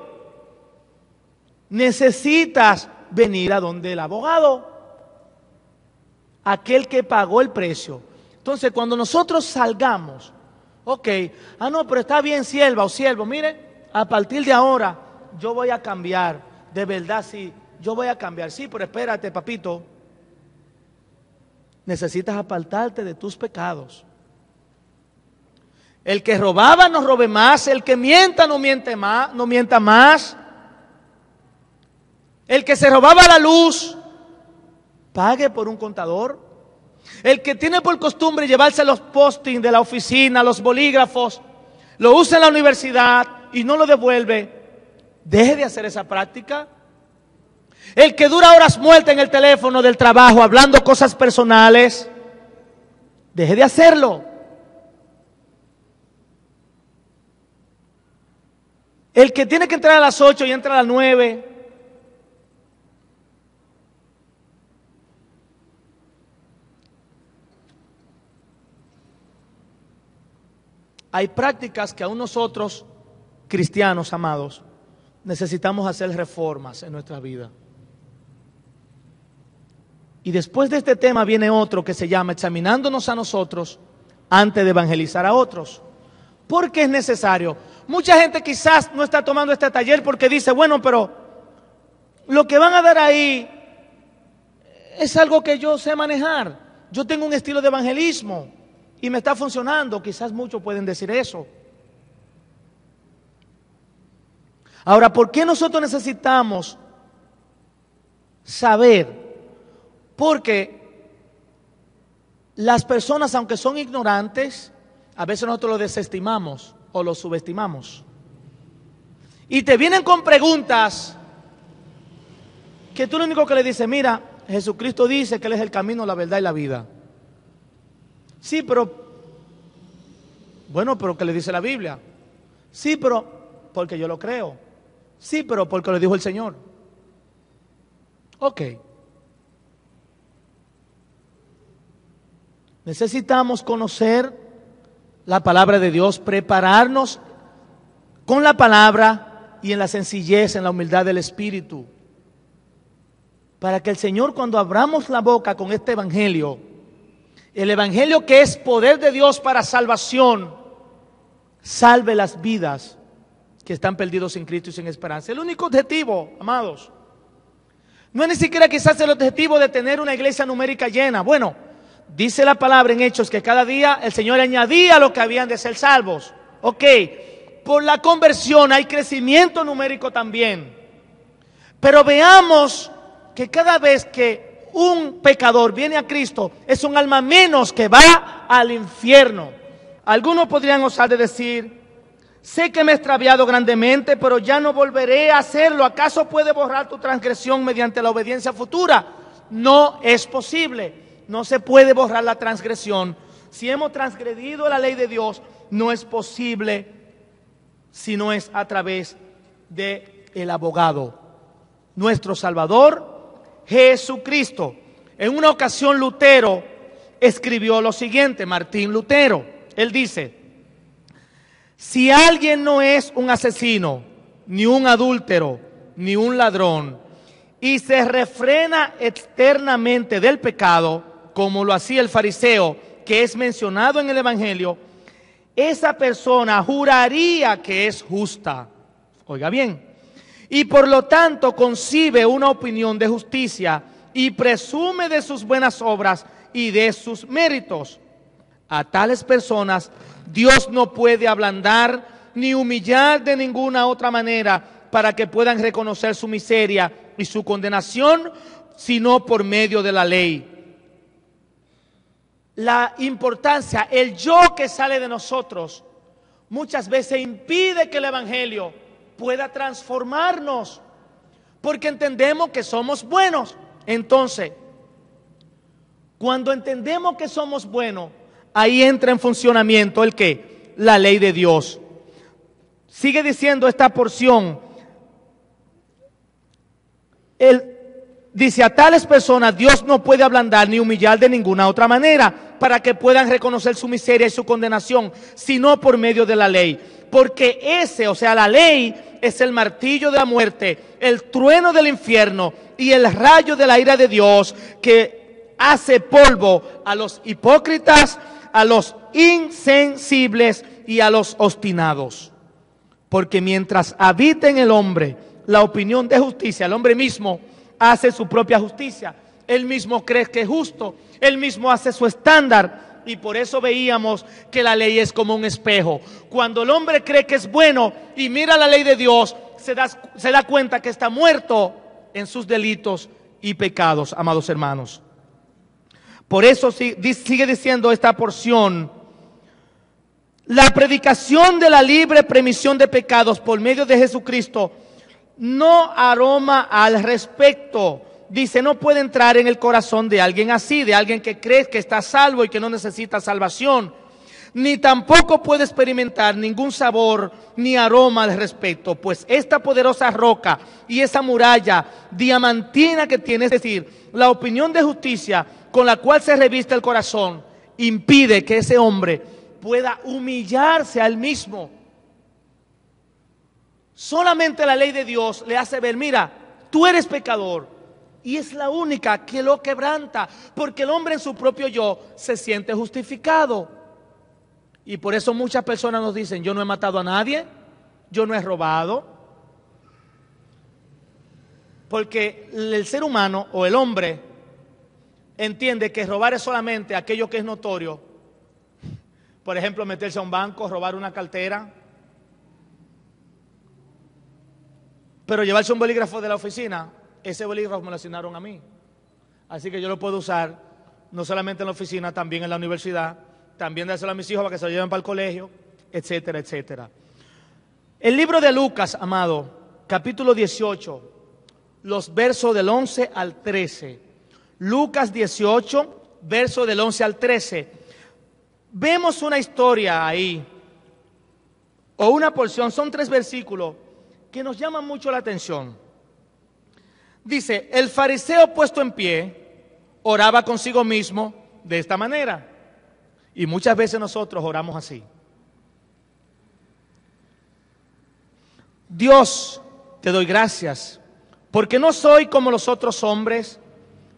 necesitas venir a donde el abogado, aquel que pagó el precio. Entonces, cuando nosotros salgamos, ok, no, pero está bien, sierva o siervo, mire, a partir de ahora yo voy a cambiar, de verdad sí, yo voy a cambiar, sí, pero espérate, papito, necesitas apartarte de tus pecados. El que robaba no robe más, el que mienta no mienta más. El que se robaba la luz, pague por un contador. El que tiene por costumbre llevarse los postings de la oficina, los bolígrafos, lo usa en la universidad y no lo devuelve, deje de hacer esa práctica. El que dura horas muertas en el teléfono del trabajo hablando cosas personales, deje de hacerlo. El que tiene que entrar a las 8 y entra a las 9. Hay prácticas que aún nosotros, cristianos amados, necesitamos hacer reformas en nuestra vida. Y después de este tema viene otro que se llama examinándonos a nosotros antes de evangelizar a otros. ¿Por qué es necesario? Mucha gente quizás no está tomando este taller porque dice, bueno, pero lo que van a dar ahí es algo que yo sé manejar. Yo tengo un estilo de evangelismo y me está funcionando. Quizás muchos pueden decir eso. Ahora, ¿por qué nosotros necesitamos saber? Porque las personas, aunque son ignorantes, a veces nosotros lo desestimamos o lo subestimamos. Y te vienen con preguntas que tú lo único que le dices, mira, Jesucristo dice que Él es el camino, la verdad y la vida. Sí, pero, bueno, pero ¿qué le dice la Biblia? Sí, pero, porque yo lo creo. Sí, pero porque lo dijo el Señor. Ok. Necesitamos conocer la palabra de Dios, prepararnos con la palabra y en la sencillez, en la humildad del Espíritu, para que el Señor, cuando abramos la boca con este evangelio, el evangelio que es poder de Dios para salvación, salve las vidas que están perdidos sin Cristo y sin esperanza. El único objetivo, amados, no es ni siquiera quizás el objetivo de tener una iglesia numérica llena. Bueno, dice la palabra en Hechos que cada día el Señor añadía lo que habían de ser salvos. Ok, por la conversión hay crecimiento numérico también. Pero veamos que cada vez que un pecador viene a Cristo, es un alma menos que va al infierno. Algunos podrían osar de decir, sé que me he extraviado grandemente, pero ya no volveré a hacerlo. ¿Acaso puede borrar tu transgresión mediante la obediencia futura? No es posible. No se puede borrar la transgresión. Si hemos transgredido la ley de Dios, no es posible si no es a través del abogado, nuestro Salvador, Jesucristo. En una ocasión Lutero escribió lo siguiente, Martín Lutero. Él dice, si alguien no es un asesino, ni un adúltero, ni un ladrón, y se refrena externamente del pecado, como lo hacía el fariseo, que es mencionado en el Evangelio, esa persona juraría que es justa. Oiga bien. Y por lo tanto concibe una opinión de justicia y presume de sus buenas obras y de sus méritos. A tales personas Dios no puede ablandar ni humillar de ninguna otra manera para que puedan reconocer su miseria y su condenación, sino por medio de la ley. La importancia, el yo que sale de nosotros, muchas veces impide que el Evangelio pueda transformarnos. porque entendemos que somos buenos. Entonces, cuando entendemos que somos buenos, ahí entra en funcionamiento ¿el qué? La ley de Dios. Sigue diciendo esta porción. Dice, a tales personas Dios no puede ablandar ni humillar de ninguna otra manera para que puedan reconocer su miseria y su condenación, sino por medio de la ley. Porque ese, o sea, la ley es el martillo de la muerte, el trueno del infierno y el rayo de la ira de Dios que hace polvo a los hipócritas, a los insensibles y a los obstinados. Porque mientras habita en el hombre la opinión de justicia, el hombre mismo hace su propia justicia. Él mismo cree que es justo. Él mismo hace su estándar. Y por eso veíamos que la ley es como un espejo. Cuando el hombre cree que es bueno y mira la ley de Dios, se da cuenta que está muerto en sus delitos y pecados, amados hermanos. Por eso sigue diciendo esta porción. La predicación de la libre remisión de pecados por medio de Jesucristo no aroma al respecto. Dice, no puede entrar en el corazón de alguien así, de alguien que cree que está salvo y que no necesita salvación. Ni tampoco puede experimentar ningún sabor ni aroma al respecto, pues esta poderosa roca y esa muralla diamantina que tiene, es decir, la opinión de justicia con la cual se reviste el corazón, impide que ese hombre pueda humillarse a él mismo. Solamente la ley de Dios le hace ver, mira, tú eres pecador. Y es la única que lo quebranta, porque el hombre en su propio yo se siente justificado. Y por eso muchas personas nos dicen, yo no he matado a nadie, yo no he robado. Porque el ser humano o el hombre entiende que robar es solamente aquello que es notorio. Por ejemplo, meterse a un banco, robar una cartera. Pero llevarse un bolígrafo de la oficina, ese bolígrafo me lo asignaron a mí. Así que yo lo puedo usar no solamente en la oficina, también en la universidad, también dárselo a mis hijos para que se lo lleven para el colegio, etcétera, etcétera. El libro de Lucas, amado, capítulo 18, los versos del 11 al 13. Lucas 18, verso del 11 al 13. Vemos una historia ahí, o una porción, son 3 versículos que nos llaman mucho la atención. Dice, el fariseo puesto en pie, oraba consigo mismo de esta manera. Y muchas veces nosotros oramos así. Dios, te doy gracias, porque no soy como los otros hombres.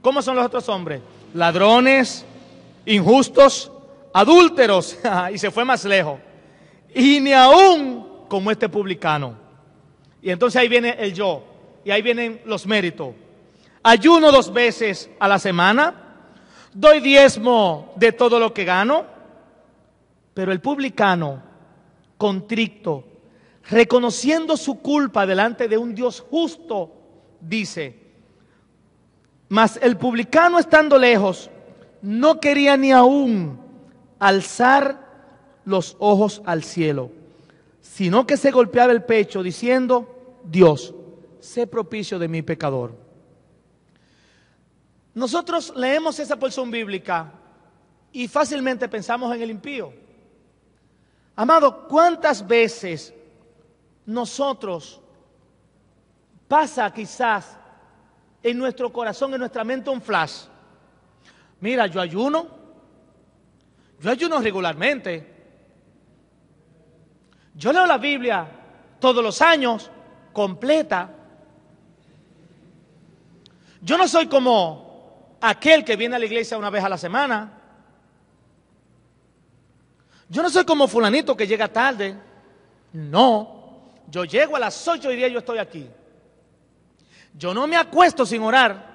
¿Cómo son los otros hombres? Ladrones, injustos, adúlteros. Y se fue más lejos. Y ni aún como este publicano. Y entonces ahí viene el yo. Y ahí vienen los méritos. Ayuno 2 veces a la semana. Doy diezmo de todo lo que gano. Pero el publicano, contrito, reconociendo su culpa delante de un Dios justo, dice, mas el publicano estando lejos, no quería ni aún alzar los ojos al cielo, sino que se golpeaba el pecho diciendo, Dios, sé propicio de mi pecador. Nosotros leemos esa porción bíblica y fácilmente pensamos en el impío. Amado, ¿cuántas veces nosotros pasa quizás en nuestro corazón, en nuestra mente un flash? Mira, yo ayuno regularmente. Yo leo la Biblia todos los años, completa. Yo no soy como aquel que viene a la iglesia una vez a la semana. Yo no soy como fulanito que llega tarde. No, yo llego a las 8:10 yo estoy aquí. Yo no me acuesto sin orar.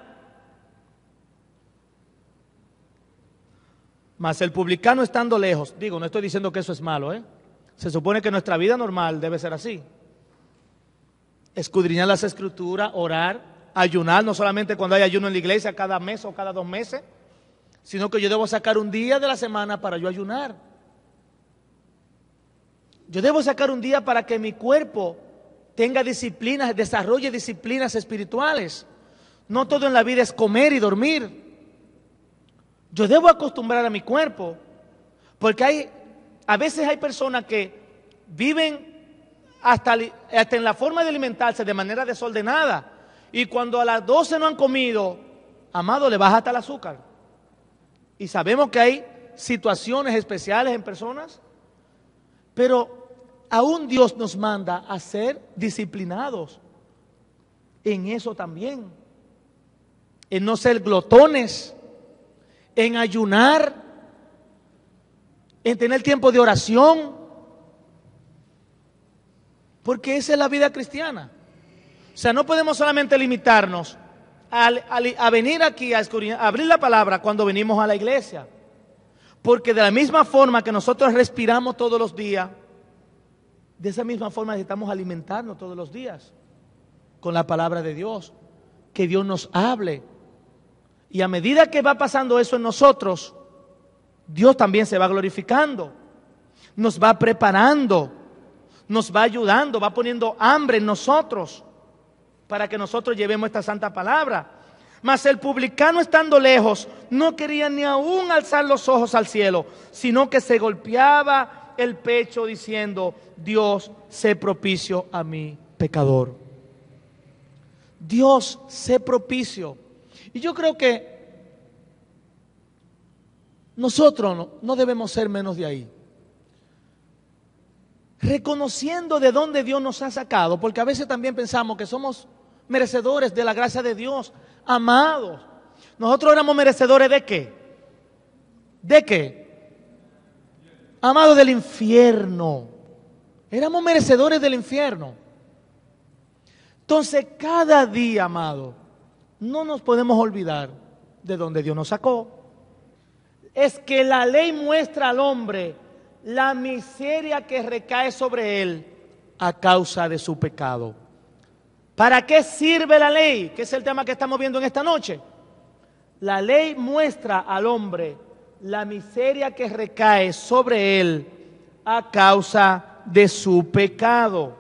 Mas el publicano estando lejos, digo, no estoy diciendo que eso es malo, Se supone que nuestra vida normal debe ser así. Escudriñar las escrituras, orar, ayunar, no solamente cuando hay ayuno en la iglesia cada mes o cada 2 meses, sino que yo debo sacar un día de la semana para yo ayunar. Yo debo sacar un día para que mi cuerpo tenga disciplinas, desarrolle disciplinas espirituales. No todo en la vida es comer y dormir. Yo debo acostumbrar a mi cuerpo, porque a veces hay personas que viven hasta en la forma de alimentarse de manera desordenada, y cuando a las 12 no han comido, amado, le baja hasta el azúcar. Y sabemos que hay situaciones especiales en personas, pero aún Dios nos manda a ser disciplinados en eso también, en no ser glotones, en ayunar, en tener tiempo de oración, porque esa es la vida cristiana. O sea, no podemos solamente limitarnos a venir aquí a abrir la palabra cuando venimos a la iglesia, porque de la misma forma que nosotros respiramos todos los días, de esa misma forma necesitamos alimentarnos todos los días con la palabra de Dios, que Dios nos hable. Y a medida que va pasando eso en nosotros, Dios también se va glorificando, nos va preparando, nos va ayudando, va poniendo hambre en nosotros para que nosotros llevemos esta santa palabra. Mas el publicano, estando lejos, no quería ni aún alzar los ojos al cielo, sino que se golpeaba el pecho diciendo: Dios, sé propicio a mí, pecador. Dios, sé propicio. Y yo creo que nosotros no debemos ser menos de ahí. Reconociendo de dónde Dios nos ha sacado, porque a veces también pensamos que somos merecedores de la gracia de Dios. Amados, nosotros éramos merecedores ¿de qué? ¿De qué? Amados, del infierno. Éramos merecedores del infierno. Entonces, cada día, amado, no nos podemos olvidar de dónde Dios nos sacó. Es que la ley muestra al hombre la miseria que recae sobre él a causa de su pecado. ¿Para qué sirve la ley? Que es el tema que estamos viendo en esta noche. La ley muestra al hombre la miseria que recae sobre él a causa de su pecado.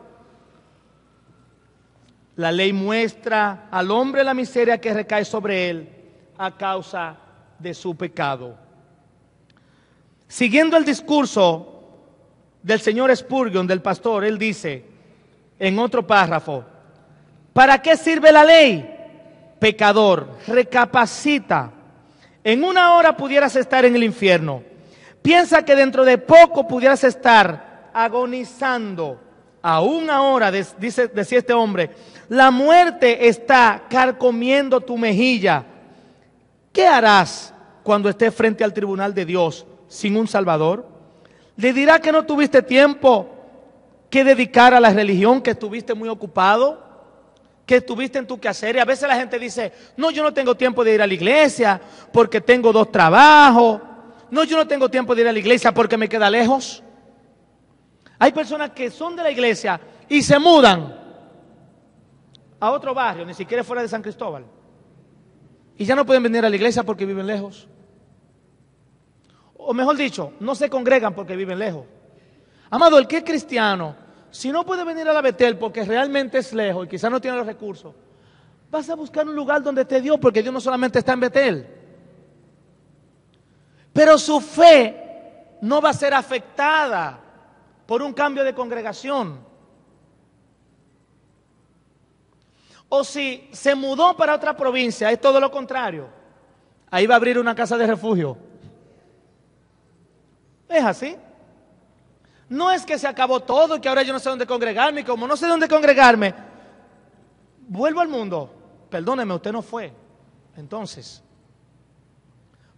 La ley muestra al hombre la miseria que recae sobre él a causa de su pecado. Siguiendo el discurso del señor Spurgeon, del pastor, él dice en otro párrafo: ¿para qué sirve la ley? Pecador, recapacita. En una hora pudieras estar en el infierno. Piensa que dentro de poco pudieras estar agonizando. Aún ahora, decía este hombre, la muerte está carcomiendo tu mejilla. ¿Qué harás cuando estés frente al tribunal de Dios sin un Salvador? ¿Le dirá que no tuviste tiempo que dedicar a la religión, que estuviste muy ocupado, que estuviste en tu quehacer? Y a veces la gente dice: no, yo no tengo tiempo de ir a la iglesia porque tengo 2 trabajos. No, yo no tengo tiempo de ir a la iglesia porque me queda lejos. Hay personas que son de la iglesia y se mudan a otro barrio, ni siquiera fuera de San Cristóbal, y ya no pueden venir a la iglesia porque viven lejos. O mejor dicho, no se congregan porque viven lejos. Amado, el que es cristiano, si no puede venir a la Betel porque realmente es lejos y quizás no tiene los recursos, vas a buscar un lugar donde esté Dios, porque Dios no solamente está en Betel. Pero su fe no va a ser afectada por un cambio de congregación. O si se mudó para otra provincia, es todo lo contrario. Ahí va a abrir una casa de refugio. Es así. No es que se acabó todo y que ahora yo no sé dónde congregarme, y como no sé dónde congregarme, vuelvo al mundo. Perdóneme, usted no fue. Entonces,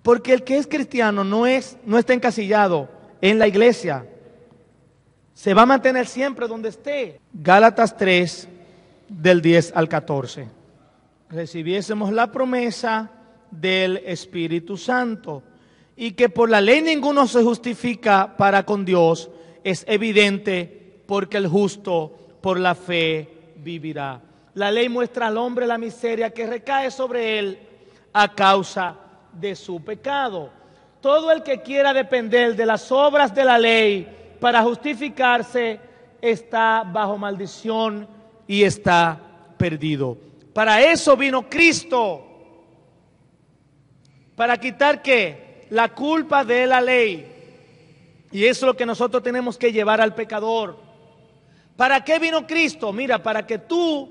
porque el que es cristiano no está encasillado en la iglesia. Se va a mantener siempre donde esté. Gálatas 3, del 10 al 14. Recibiésemos la promesa del Espíritu Santo, y que por la ley ninguno se justifica para con Dios, es evidente, porque el justo por la fe vivirá. La ley muestra al hombre la miseria que recae sobre él a causa de su pecado. Todo el que quiera depender de las obras de la ley para justificarse está bajo maldición y está perdido. Para eso vino Cristo. Para quitar ¿qué? La culpa de la ley. Y eso es lo que nosotros tenemos que llevar al pecador. ¿Para qué vino Cristo? Mira, para que tú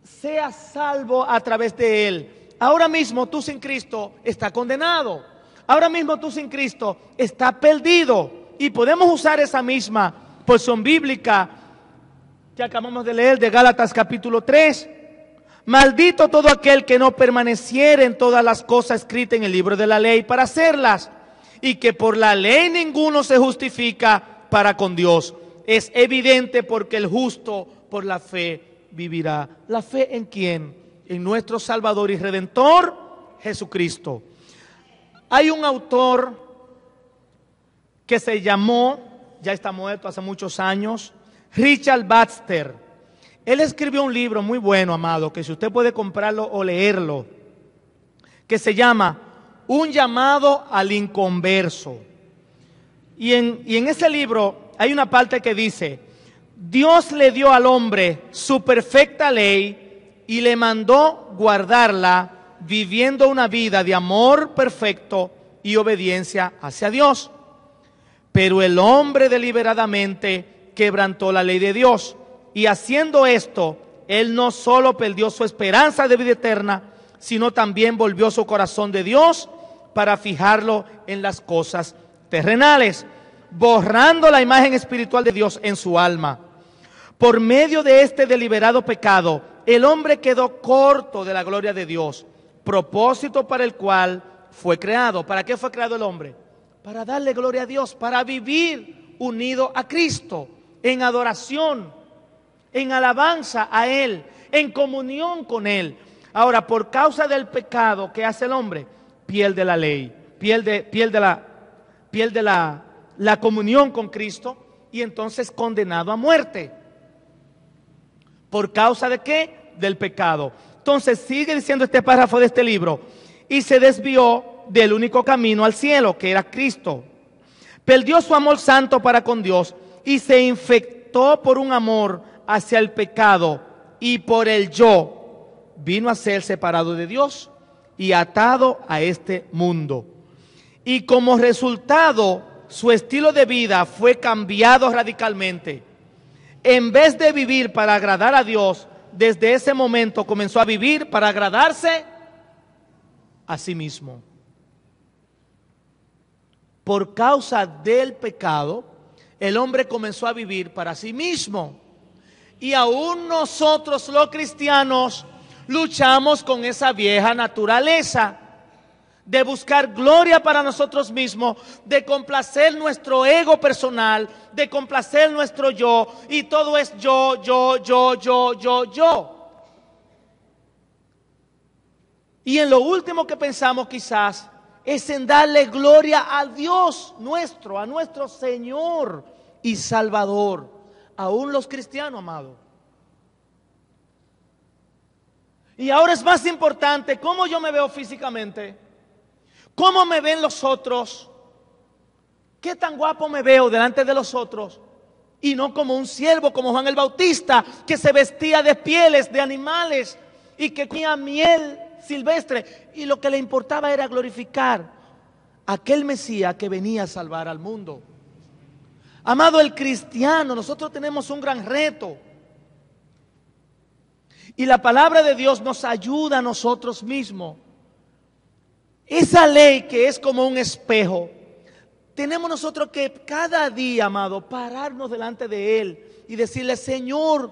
seas salvo a través de Él. Ahora mismo tú sin Cristo estás condenado. Ahora mismo tú sin Cristo estás perdido. Y podemos usar esa misma porción bíblica que acabamos de leer de Gálatas capítulo 3. Maldito todo aquel que no permaneciere en todas las cosas escritas en el libro de la ley para hacerlas, y que por la ley ninguno se justifica para con Dios. Es evidente porque el justo por la fe vivirá. ¿La fe en quién? En nuestro Salvador y Redentor, Jesucristo. Hay un autor que se llamó, ya está muerto hace muchos años, Richard Baxter. Él escribió un libro muy bueno, amado, que si usted puede comprarlo o leerlo, que se llama Un llamado al inconverso. Y en ese libro hay una parte que dice: Dios le dio al hombre su perfecta ley y le mandó guardarla, viviendo una vida de amor perfecto y obediencia hacia Dios. Pero el hombre deliberadamente quebrantó la ley de Dios, y haciendo esto, él no solo perdió su esperanza de vida eterna, sino también volvió su corazón de Dios para fijarlo en las cosas terrenales, borrando la imagen espiritual de Dios en su alma. Por medio de este deliberado pecado, el hombre quedó corto de la gloria de Dios, propósito para el cual fue creado. ¿Para qué fue creado el hombre? Para darle gloria a Dios, para vivir unido a Cristo, en adoración, en alabanza a Él, en comunión con Él. Ahora, por causa del pecado que hace el hombre, pierde la ley, pierde la comunión con Cristo, y entonces condenado a muerte. ¿Por causa de qué? Del pecado. Entonces sigue diciendo este párrafo de este libro: y se desvió del único camino al cielo, que era Cristo. Perdió su amor santo para con Dios y se infectó por un amor hacia el pecado, y por el yo vino a ser separado de Dios y atado a este mundo. Y como resultado, su estilo de vida fue cambiado radicalmente. En vez de vivir para agradar a Dios, desde ese momento comenzó a vivir para agradarse a sí mismo. Por causa del pecado, el hombre comenzó a vivir para sí mismo. Y aún nosotros los cristianos luchamos con esa vieja naturaleza de buscar gloria para nosotros mismos, de complacer nuestro ego personal, de complacer nuestro yo, y todo es yo. Y en lo último que pensamos quizás es en darle gloria a Dios nuestro, a nuestro Señor y Salvador. Aún los cristianos, amado. Y ahora es más importante cómo yo me veo físicamente, cómo me ven los otros, qué tan guapo me veo delante de los otros, y no como un siervo como Juan el Bautista, que se vestía de pieles de animales y que comía miel silvestre, y lo que le importaba era glorificar a aquel Mesías que venía a salvar al mundo. Amado, el cristiano, nosotros tenemos un gran reto, y la palabra de Dios nos ayuda a nosotros mismos. Esa ley que es como un espejo, tenemos nosotros que cada día, amado, pararnos delante de Él y decirle: Señor,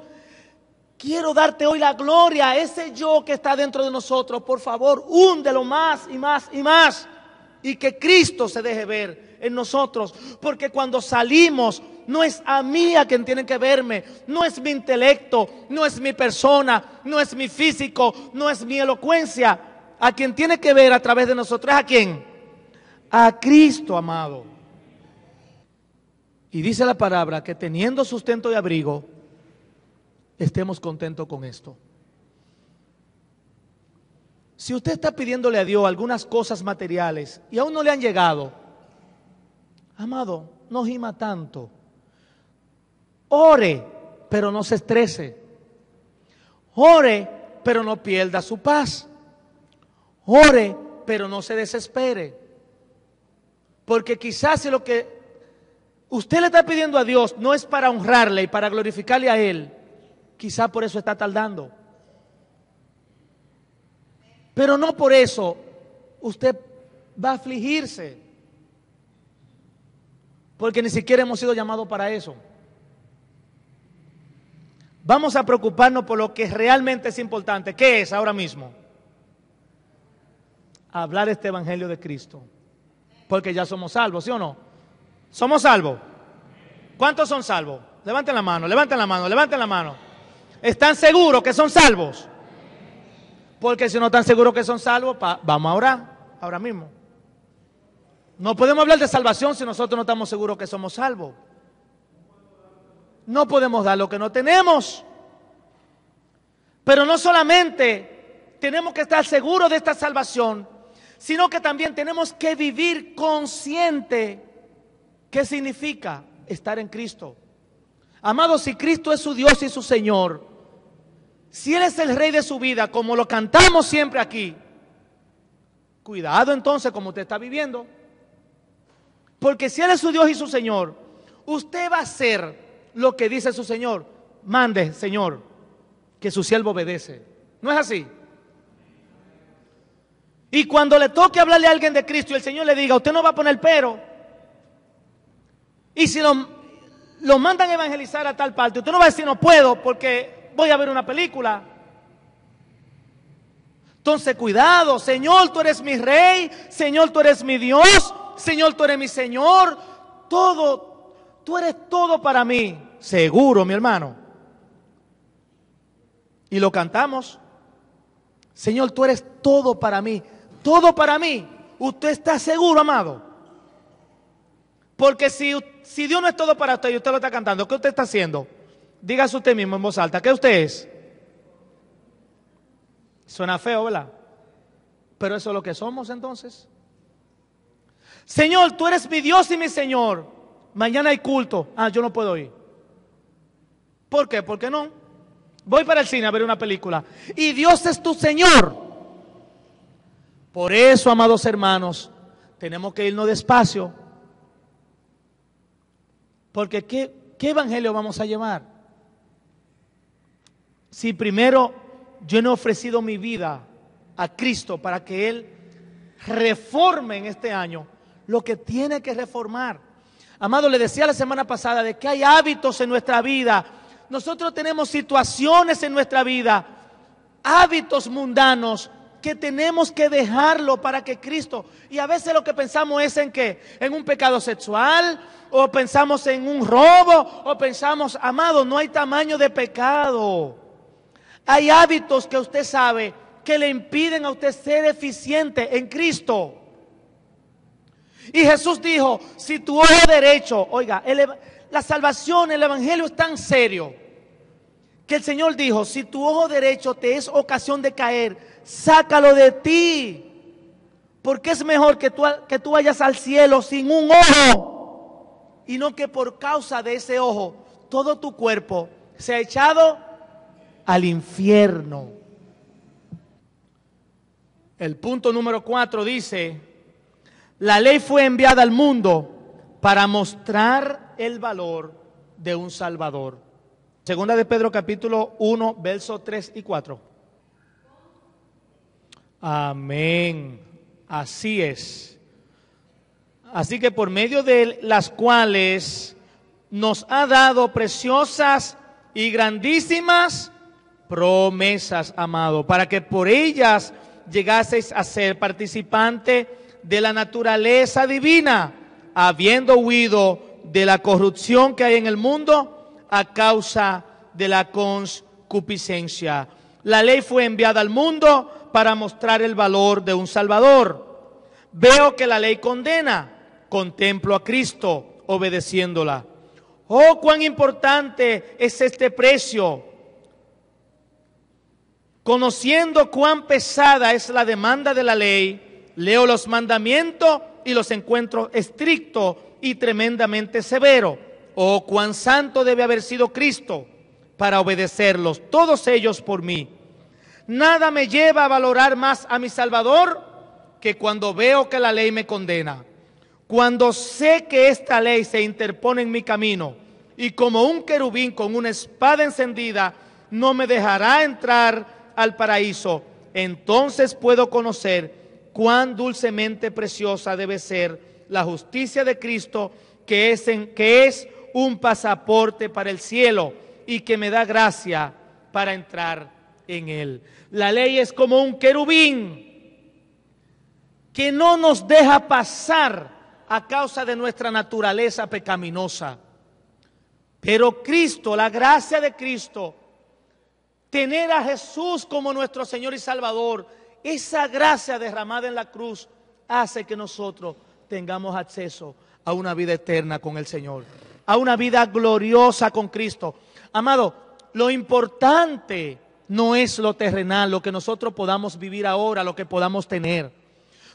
quiero darte hoy la gloria a ese yo que está dentro de nosotros. Por favor, húndelo más y más y más, y que Cristo se deje ver en nosotros. Porque cuando salimos, no es a mí a quien tienen que verme, no es mi intelecto, no es mi persona, no es mi físico, no es mi elocuencia. A quien tiene que ver a través de nosotros, ¿es a quién? A Cristo, amado. Y dice la palabra que teniendo sustento y abrigo, estemos contentos con esto. Si usted está pidiéndole a Dios algunas cosas materiales y aún no le han llegado, amado, no gima tanto. Ore pero no se estrese. Ore, pero no pierda su paz. Ore, pero no se desespere. Porque quizás si lo que usted le está pidiendo a Dios no es para honrarle y para glorificarle a Él, quizás por eso está tardando. Pero no por eso usted va a afligirse. Porque ni siquiera hemos sido llamados para eso. Vamos a preocuparnos por lo que realmente es importante. ¿Qué es ahora mismo? Hablar este evangelio de Cristo. Porque ya somos salvos, ¿sí o no? ¿Somos salvos? ¿Cuántos son salvos? Levanten la mano, levanten la mano, levanten la mano. ¿Están seguros que son salvos? Porque si no están seguros que son salvos, vamos a orar ahora mismo. No podemos hablar de salvación si nosotros no estamos seguros que somos salvos. No podemos dar lo que no tenemos. Pero no solamente tenemos que estar seguros de esta salvación, sino que también tenemos que vivir consciente qué significa estar en Cristo. Amados, si Cristo es su Dios y su Señor, si Él es el Rey de su vida, como lo cantamos siempre aquí, cuidado entonces como usted está viviendo. Porque si Él es su Dios y su Señor, usted va a hacer lo que dice su Señor. Mande, Señor, que su siervo obedece. ¿No es así? Y cuando le toque hablarle a alguien de Cristo y el Señor le diga, usted no va a poner pero. Y si lo mandan a evangelizar a tal parte, usted no va a decir no puedo porque voy a ver una película. Entonces cuidado, Señor, tú eres mi Rey, Señor, tú eres mi Dios, Señor, tú eres mi Señor, todo, tú eres todo para mí. Seguro, mi hermano. Y lo cantamos. Señor, tú eres todo para mí. Todo para mí. ¿Usted está seguro, amado? Porque si Dios no es todo para usted y usted lo está cantando, ¿qué usted está haciendo? Dígase usted mismo en voz alta, ¿qué usted es? Suena feo, ¿verdad? Pero eso es lo que somos entonces. Señor, tú eres mi Dios y mi Señor. Mañana hay culto. Yo no puedo ir. ¿Por qué? ¿Por qué no? Voy para el cine a ver una película. Y Dios es tu Señor. Por eso, amados hermanos, tenemos que irnos despacio. Porque ¿qué evangelio vamos a llevar? Si primero yo no he ofrecido mi vida a Cristo para que Él reforme en este año lo que tiene que reformar. Amado, le decía la semana pasada de que hay hábitos en nuestra vida. Nosotros tenemos situaciones en nuestra vida, hábitos mundanos que tenemos que dejarlo para que Cristo, y a veces lo que pensamos es en ¿qué? En un pecado sexual, o pensamos en un robo, o pensamos, amado, no hay tamaño de pecado. Hay hábitos que usted sabe que le impiden a usted ser eficiente en Cristo. Y Jesús dijo, si tu ojo derecho, oiga, la salvación, el evangelio es tan serio, que el Señor dijo, si tu ojo derecho te es ocasión de caer, sácalo de ti, porque es mejor que tú vayas al cielo sin un ojo, y no que por causa de ese ojo, todo tu cuerpo sea echado al infierno. El punto número 4 dice, la ley fue enviada al mundo para mostrar el valor de un Salvador. Segunda de Pedro capítulo 1, versos 3 y 4. Amén. Así es. Así que por medio de las cuales nos ha dado preciosas y grandísimas promesas, amado, para que por ellas llegaseis a ser participante de la naturaleza divina, habiendo huido de la corrupción que hay en el mundo a causa de la concupiscencia. La ley fue enviada al mundo para mostrar el valor de un Salvador. Veo que la ley condena, contemplo a Cristo obedeciéndola. Oh, cuán importante es este precio. Conociendo cuán pesada es la demanda de la ley, leo los mandamientos y los encuentro estrictos y tremendamente severos. Oh, cuán santo debe haber sido Cristo para obedecerlos, todos ellos por mí. Nada me lleva a valorar más a mi Salvador que cuando veo que la ley me condena. Cuando sé que esta ley se interpone en mi camino y como un querubín con una espada encendida no me dejará entrar al paraíso, entonces puedo conocer cuán dulcemente preciosa debe ser la justicia de Cristo, que es un pasaporte para el cielo y que me da gracia para entrar en él. La ley es como un querubín que no nos deja pasar a causa de nuestra naturaleza pecaminosa. Pero Cristo, la gracia de Cristo, tener a Jesús como nuestro Señor y Salvador, esa gracia derramada en la cruz hace que nosotros tengamos acceso a una vida eterna con el Señor, a una vida gloriosa con Cristo. Amado, lo importante no es lo terrenal, lo que nosotros podamos vivir ahora, lo que podamos tener.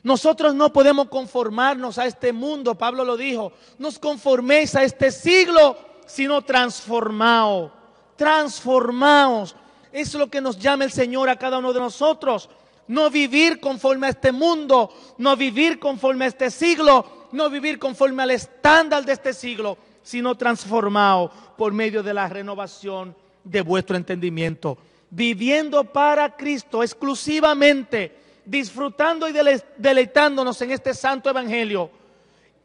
Nosotros no podemos conformarnos a este mundo, Pablo lo dijo, no os conforméis a este siglo, sino transformaos. Es lo que nos llama el Señor a cada uno de nosotros. No vivir conforme a este mundo, no vivir conforme a este siglo, no vivir conforme al estándar de este siglo, sino transformaos por medio de la renovación de vuestro entendimiento. Viviendo para Cristo exclusivamente, disfrutando y deleitándonos en este santo evangelio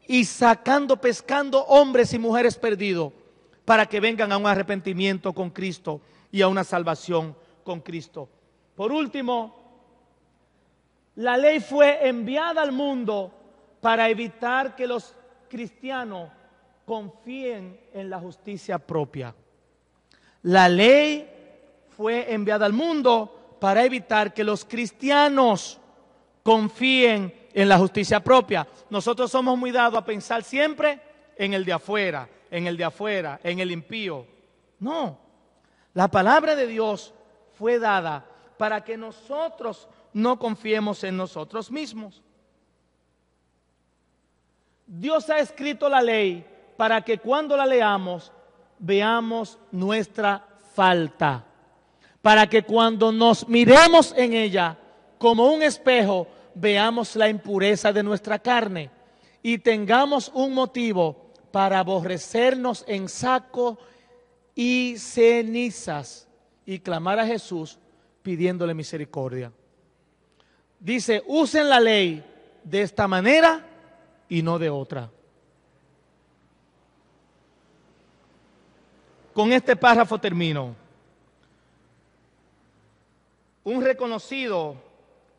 y pescando hombres y mujeres perdidos para que vengan a un arrepentimiento con Cristo y a una salvación con Cristo. Por último, la ley fue enviada al mundo para evitar que los cristianos confíen en la justicia propia. La ley fue enviada al mundo para evitar que los cristianos confíen en la justicia propia. Nosotros somos muy dados a pensar siempre en el de afuera, en el impío. No, la palabra de Dios fue dada para que nosotros no confiemos en nosotros mismos. Dios ha escrito la ley para que cuando la leamos veamos nuestra falta, para que cuando nos miremos en ella como un espejo veamos la impureza de nuestra carne y tengamos un motivo para aborrecernos en saco y cenizas y clamar a Jesús pidiéndole misericordia. Dice, usen la ley de esta manera y no de otra. Con este párrafo termino. Un reconocido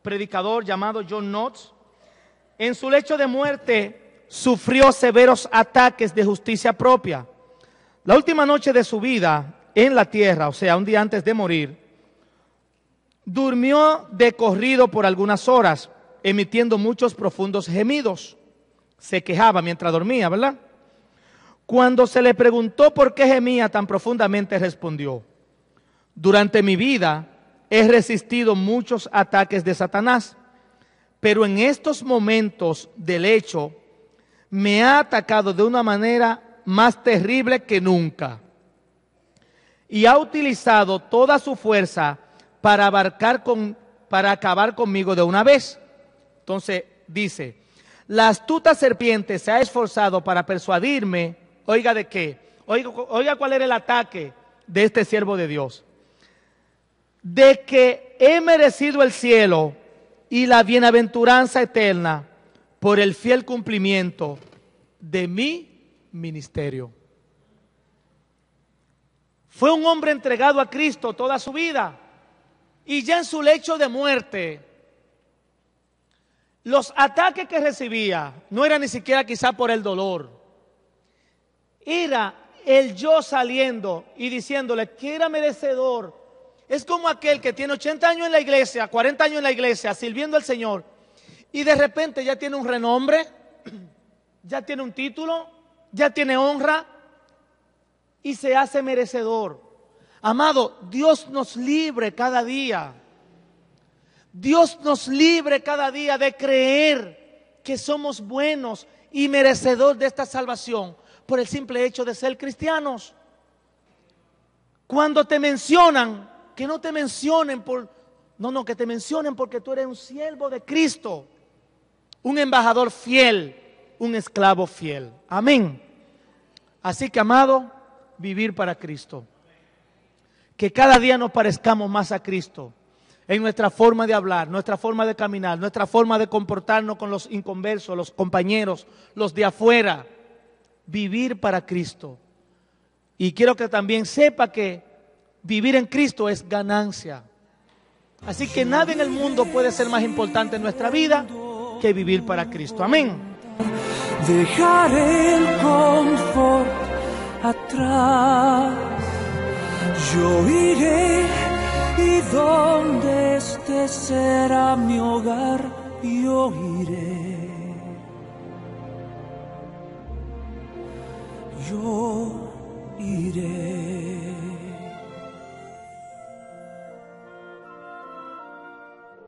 predicador llamado John Knox, en su lecho de muerte sufrió severos ataques de justicia propia. La última noche de su vida en la tierra, o sea, un día antes de morir, durmió de corrido por algunas horas, emitiendo muchos profundos gemidos. Se quejaba mientras dormía, ¿verdad? Cuando se le preguntó por qué gemía tan profundamente, respondió: durante mi vida he resistido muchos ataques de Satanás, pero en estos momentos del lecho me ha atacado de una manera más terrible que nunca y ha utilizado toda su fuerza para acabar conmigo de una vez. Entonces dice, la astuta serpiente se ha esforzado para persuadirme, oiga de qué, oiga cuál era el ataque de este siervo de Dios, de que he merecido el cielo y la bienaventuranza eterna por el fiel cumplimiento de mi ministerio. Fue un hombre entregado a Cristo toda su vida y ya en su lecho de muerte, los ataques que recibía no eran ni siquiera quizá por el dolor, era el yo saliendo y diciéndole que era merecedor. Es como aquel que tiene 80 años en la iglesia, 40 años en la iglesia, sirviendo al Señor, y de repente ya tiene un renombre, ya tiene un título, ya tiene honra, y se hace merecedor. Amado, Dios nos libre cada día. Dios nos libre cada día de creer que somos buenos y merecedor de esta salvación por el simple hecho de ser cristianos. Cuando te mencionan, que no te mencionen que te mencionen porque tú eres un siervo de Cristo, un embajador fiel, un esclavo fiel. Amén. Así que, amado, vivir para Cristo. Que cada día nos parezcamos más a Cristo en nuestra forma de hablar, nuestra forma de caminar, nuestra forma de comportarnos con los inconversos, los compañeros, los de afuera. Vivir para Cristo. Y quiero que también sepa que vivir en Cristo es ganancia. Así que nada en el mundo puede ser más importante en nuestra vida que vivir para Cristo. Amén. Dejar el confort atrás. Yo iré y donde esté será mi hogar. Yo iré.